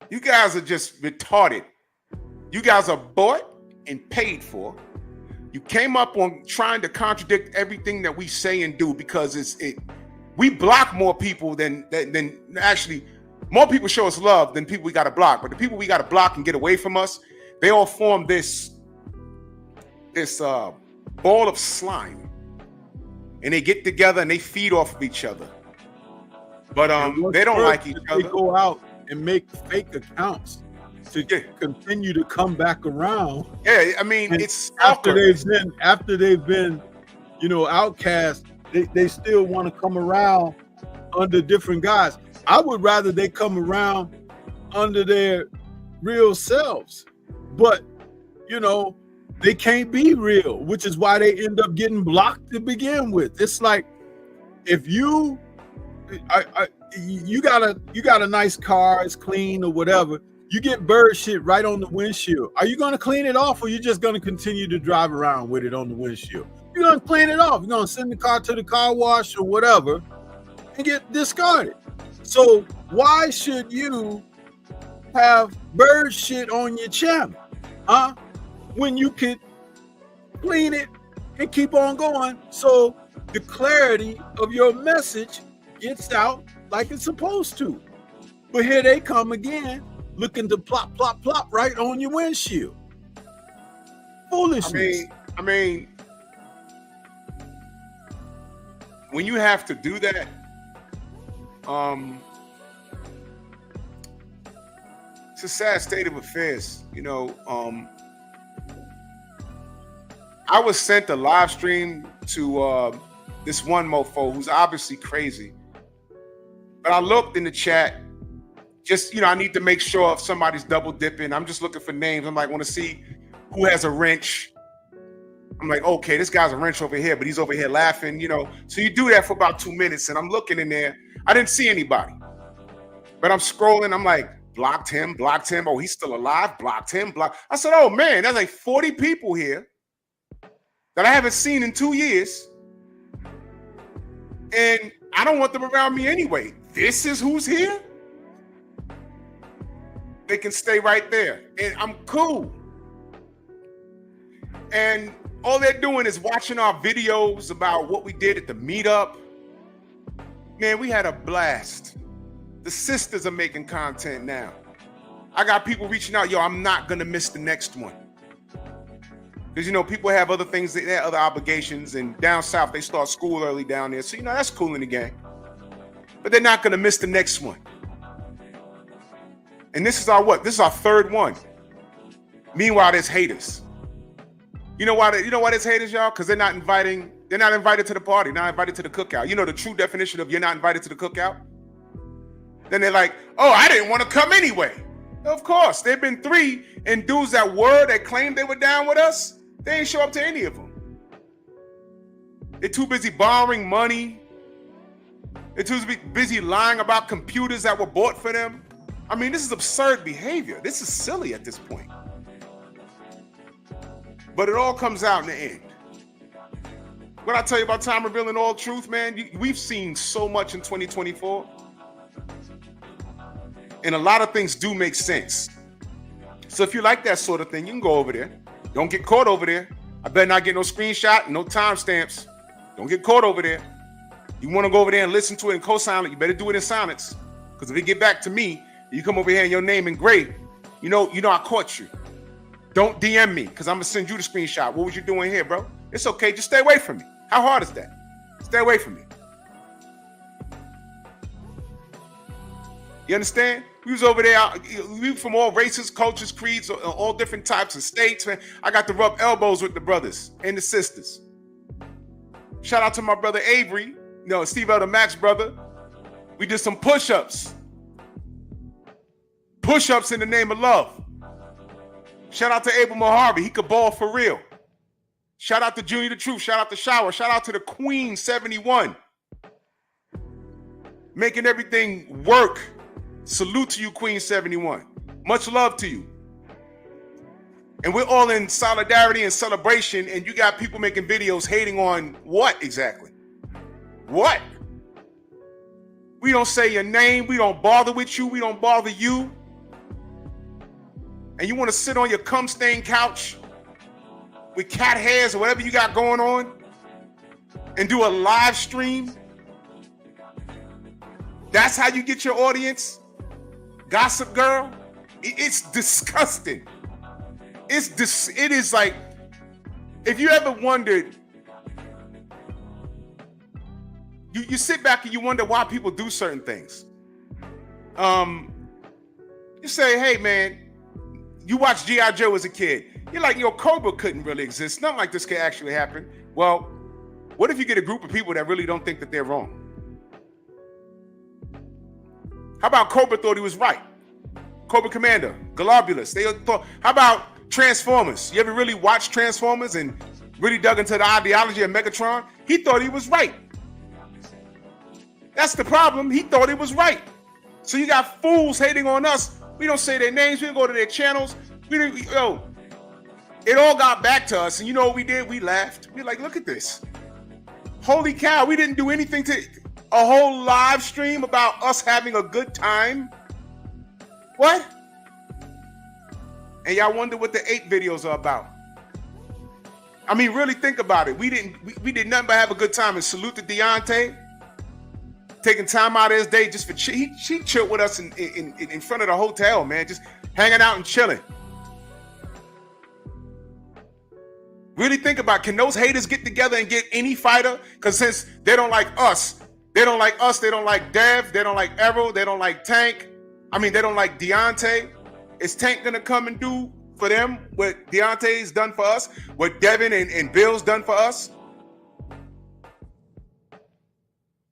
You guys are just retarded. You guys are bought and paid for. You came up on trying to contradict everything that we say and do because we block more people than actually more people show us love than people we got to block. But the people we got to block and get away from us, they all form this ball of slime, and they get together and they feed off of each other. But they don't like each other. They go out and make fake accounts to continue to come back around. Yeah, I mean, and it's after they've been, outcast. They still want to come around under different guys. I would rather they come around under their real selves, but they can't be real, which is why they end up getting blocked to begin with. It's like if you got a nice car, it's clean or whatever, you get bird shit right on the windshield. Are you going to clean it off, or you just going to continue to drive around with it on the windshield? You're going to clean it off. You're going to send the car to the car wash or whatever and get discarded. So why should you have bird shit on your channel, huh? When you could clean it and keep on going, so the clarity of your message gets out like it's supposed to. But here they come again, looking to plop, plop, plop right on your windshield. Foolishness. I mean, when you have to do that, it's a sad state of affairs. You know, I was sent a live stream to this one mofo who's obviously crazy. But I looked in the chat, just, you know, I need to make sure if somebody's double dipping. I'm just looking for names. I'm like, want to see who has a wrench. I'm like, okay, this guy's a wrench over here, but he's over here laughing, you know. So you do that for about 2 minutes, and I'm looking in there. I didn't see anybody. But I'm scrolling. I'm like, blocked him. Oh, he's still alive. Blocked him. I said, oh, man, there's like 40 people here that I haven't seen in 2 years. And I don't want them around me anyway. This is who's here? They can stay right there. And I'm cool. And all they're doing is watching our videos about what we did at the meetup. Man, we had a blast. The sisters are making content now. I got people reaching out, yo, I'm not going to miss the next one. Because, you know, people have other things, they have other obligations. And down south, they start school early down there. So, you know, that's cool in the game. But they're not going to miss the next one. And this is our what? This is our third one. Meanwhile, there's haters. You know why there's haters, y'all? Because they're not invited to the party, not invited to the cookout. You know the true definition of you're not invited to the cookout? Then they're like, oh, I didn't want to come anyway. Of course, there've been 3, and dudes that claimed they were down with us, they ain't show up to any of them. They're too busy borrowing money. They're too busy lying about computers that were bought for them. I mean, this is absurd behavior. This is silly at this point. But it all comes out in the end. What I tell you about time revealing all truth, man, we've seen so much in 2024. And a lot of things do make sense. So if you like that sort of thing, you can go over there. Don't get caught over there. I better not get no screenshot, no timestamps. Don't get caught over there. You want to go over there and listen to it and co-sign it, you better do it in silence. Because if it get back to me, you come over here and your name engraved, you know I caught you. Don't DM me, because I'm going to send you the screenshot. What was you doing here, bro? It's okay. Just stay away from me. How hard is that? Stay away from me. You understand? We was over there. We from all races, cultures, creeds, all different types of states, man. I got to rub elbows with the brothers and the sisters. Shout out to my brother Avery, Steve Elder Max brother. We did some push-ups. Push-ups in the name of love. Shout out to Abel Mojave. He could ball for real. Shout out to Junior the Truth. Shout out to Shower. Shout out to the Queen 71. Making everything work. Salute to you, Queen 71. Much love to you. And we're all in solidarity and celebration, and you got people making videos hating on what exactly? What? We don't say your name. We don't bother with you. We don't bother you. And you want to sit on your cum-stained couch with cat hairs or whatever you got going on and do a live stream? That's how you get your audience? Gossip girl? It's disgusting. It is like, if you ever wondered, you sit back and you wonder why people do certain things. You say, hey man, you watched G.I. Joe as a kid. You're like, Cobra couldn't really exist. Nothing like this could actually happen. Well, what if you get a group of people that really don't think that they're wrong? How about Cobra thought he was right? Cobra Commander, Globulus. They thought, how about Transformers? You ever really watched Transformers and really dug into the ideology of Megatron? He thought he was right. That's the problem. He thought he was right. So you got fools hating on us. We don't say their names. We don't go to their channels. It all got back to us. And you know what we did? We laughed. We're like, look at this. Holy cow. We didn't do anything to a whole live stream about us having a good time. What? And y'all wonder what the 8 videos are about. I mean, really think about it. We did nothing but have a good time. And salute to Deontay, taking time out of his day just for she chilled with us in front of the hotel, man, just hanging out and chilling. Really think about, can those haters get together and get any fighter? Because since they don't like us, they don't like Dev, they don't like Errol, they don't like Tank. I mean, they don't like Deontay. Is Tank gonna come and do for them what Deontay's done for us, what Devin and Bill's done for us?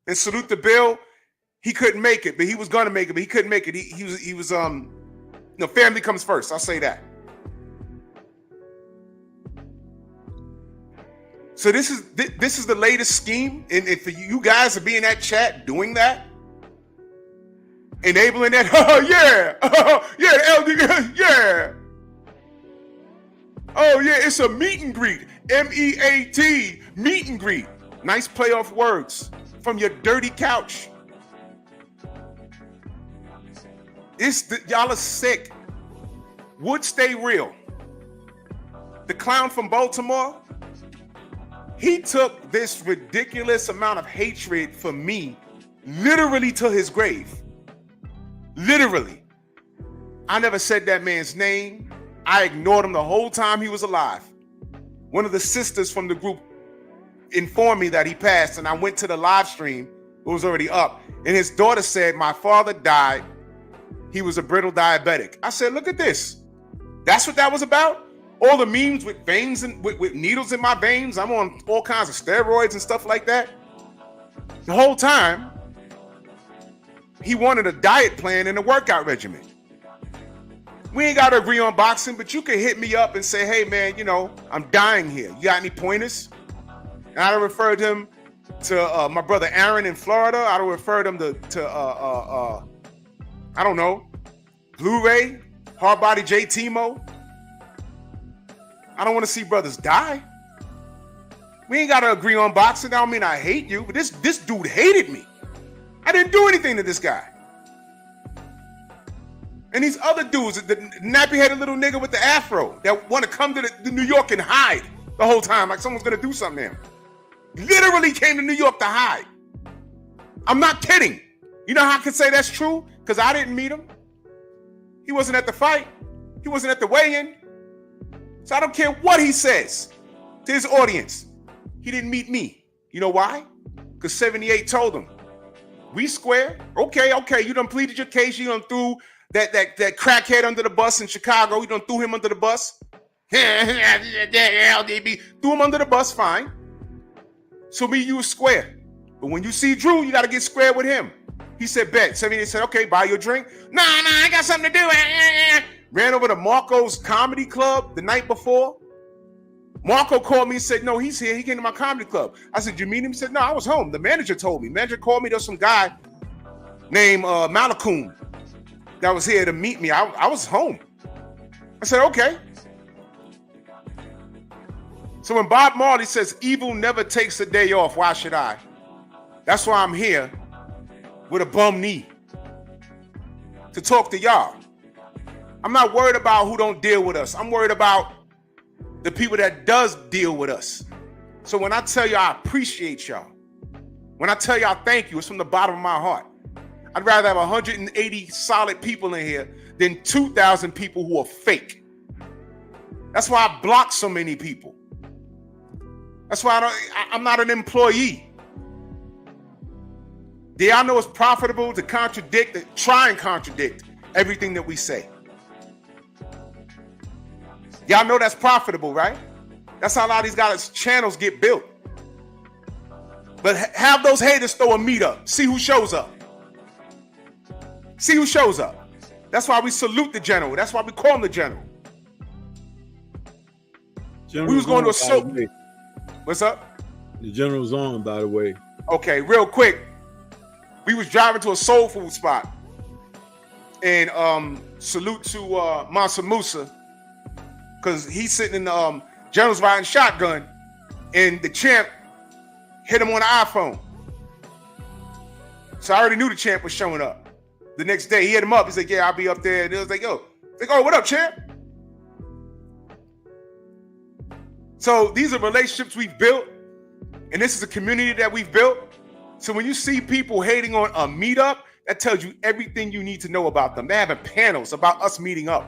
And salute to Bill. He couldn't make it, but he was gonna make it, but he couldn't make it. He was family comes first. I'll say that. So this is the latest scheme, and for you guys to be in that chat doing that, enabling that. Oh yeah, yeah, LD, yeah. Oh yeah, it's a meet and greet. MEAT, meet and greet. Nice play off words from your dirty couch. Y'all are sick. Would stay real. The clown from Baltimore, he took this ridiculous amount of hatred for me literally to his grave. Literally. I never said that man's name. I ignored him the whole time he was alive. One of the sisters from the group informed me that he passed, and I went to the live stream. It was already up. And his daughter said, my father died. He was a brittle diabetic. I said, look at this. That's what that was about? All the memes with veins and with needles in my veins. I'm on all kinds of steroids and stuff like that. The whole time, he wanted a diet plan and a workout regimen. We ain't got to agree on boxing, but you can hit me up and say, hey, man, I'm dying here. You got any pointers? And I referred him to my brother Aaron in Florida. I referred him to I don't know, Blu-ray, Hardbody J. Timo. I don't want to see brothers die. We ain't got to agree on boxing. I don't mean I hate you, but this dude hated me. I didn't do anything to this guy. And these other dudes, the nappy-headed little nigga with the afro that want to come to New York and hide the whole time like someone's going to do something to him. Literally came to New York to hide. I'm not kidding. You know how I can say that's true? Because I didn't meet him. He wasn't at the fight. He wasn't at the weigh-in. So I don't care what he says to his audience. He didn't meet me. You know why? Because 78 told him, we square. Okay. You done pleaded your case. You done threw that crackhead under the bus in Chicago. You done threw him under the bus. LDB. Threw him under the bus, fine. So me, you was square. But when you see Drew, you got to get square with him. He said, bet. 78 said, okay, buy you a drink. Nah, I got something to do. Ran over to Marco's comedy club the night before. Marco called me and said, no, he's here. He came to my comedy club. I said, you meet him? He said, no, I was home. The manager told me. Manager called me. There was some guy named Malakoon that was here to meet me. I was home. I said, okay. So when Bob Marley says, evil never takes a day off, why should I? That's why I'm here with a bum knee to talk to y'all. I'm not worried about who don't deal with us. I'm worried about the people that does deal with us. So when I tell you I appreciate y'all, when I tell y'all thank you, it's from the bottom of my heart. I'd rather have 180 solid people in here than 2,000 people who are fake. That's why I block so many people. That's why I'm not an employee. Do y'all know it's profitable to try and contradict everything that we say? Y'all know that's profitable, right? That's how a lot of these guys' channels get built. But have those haters throw a meet up. See who shows up. See who shows up. That's why we salute the general. That's why we call him the general. We was going to a soap. What's up? The general's on, by the way. Okay, real quick. We was driving to a soul food spot. And salute to Mansa Musa. Because he's sitting in the general's riding shotgun. And the champ hit him on the iPhone. So I already knew the champ was showing up. The next day, he hit him up. He said, yeah, I'll be up there. And it was like, yo. Like, oh, what up, champ? So these are relationships we've built, and this is a community that we've built. So when you see people hating on a meetup, that tells you everything you need to know about them. They're having panels about us meeting up.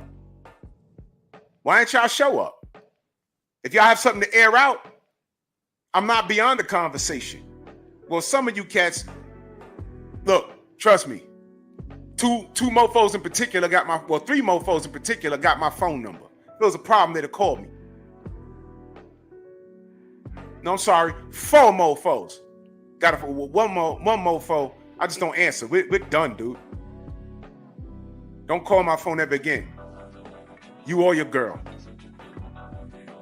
Why don't y'all show up? If y'all have something to air out, I'm not beyond the conversation. Well, some of you cats, look, trust me, two mofos in particular got my, well, 3 mofos in particular got my phone number. If there was a problem, they'd have called me. No, I'm sorry, 4 mofos. Got it for one mofo. I just don't answer. We're done, dude. Don't call my phone ever again. You or your girl.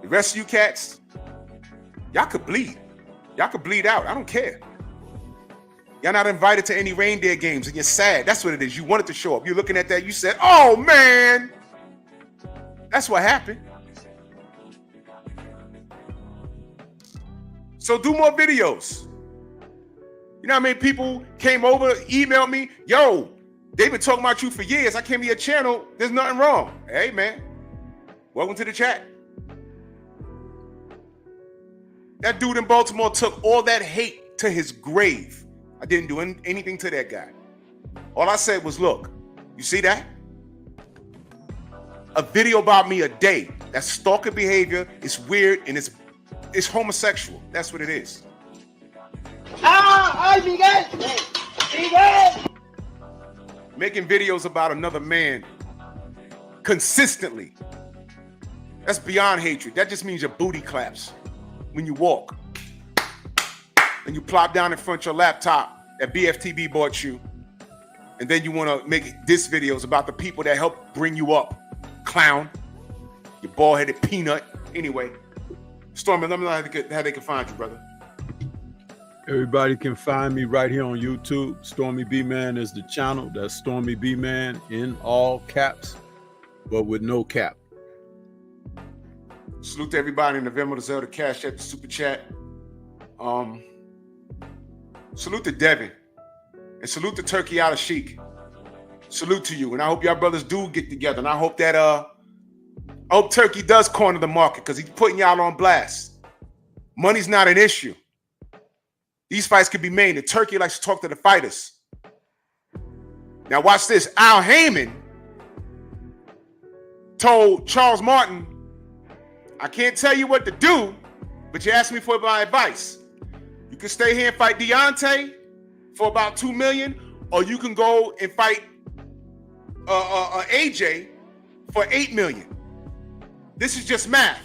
The rest of you cats, y'all could bleed. Y'all could bleed out. I don't care. Y'all not invited to any reindeer games and you're sad. That's what it is. You wanted to show up. You're looking at that. You said, oh, man. That's what happened. So do more videos. You know how many people came over, emailed me, yo, they've been talking about you for years. I came to your channel. There's nothing wrong. Hey, man, welcome to the chat. That dude in Baltimore took all that hate to his grave. I didn't do anything to that guy. All I said was, look, you see that? A video about me a day. That's stalker behavior. It's weird and it's homosexual. That's what it is. Making videos about another man consistently. That's beyond hatred. That just means your booty claps when you walk. And you plop down in front of your laptop that BFTB bought you. And then you want to make diss videos about the people that helped bring you up. Clown. You bald-headed peanut. Anyway. Stormy, let me know how they can find you, brother. Everybody can find me right here on YouTube. Stormy B Man is the channel. That's Stormy B Man in all caps, but with no cap. Salute to everybody in the Venmo, the Zelda Cash App, the Super Chat. Salute to Devin. And salute to Turkey Out of Sheik. Salute to you. And I hope y'all brothers do get together. And I hope that I hope Turkey does corner the market because he's putting y'all on blast. Money's not an issue. These fights could be made, and Turkey likes to talk to the fighters. Now watch this. Al Heyman told Charles Martin, I can't tell you what to do, but you asked me for my advice. You can stay here and fight Deontay for about $2 million, or you can go and fight AJ for $8 million. This is just math.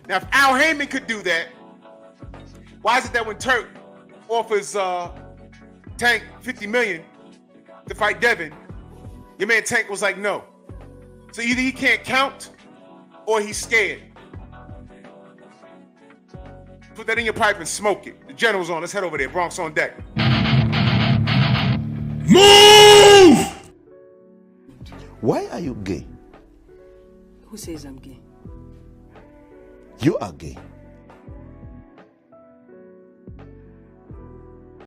Now, if Al Heyman could do that, why is it that when Turk offers Tank $50 million to fight Devin, your man Tank was like, no. So either he can't count or he's scared. Put that in your pipe and smoke it. The general's on. Let's head over there. Bronx on deck. Move! Why are you gay? Who says I'm gay? You are gay.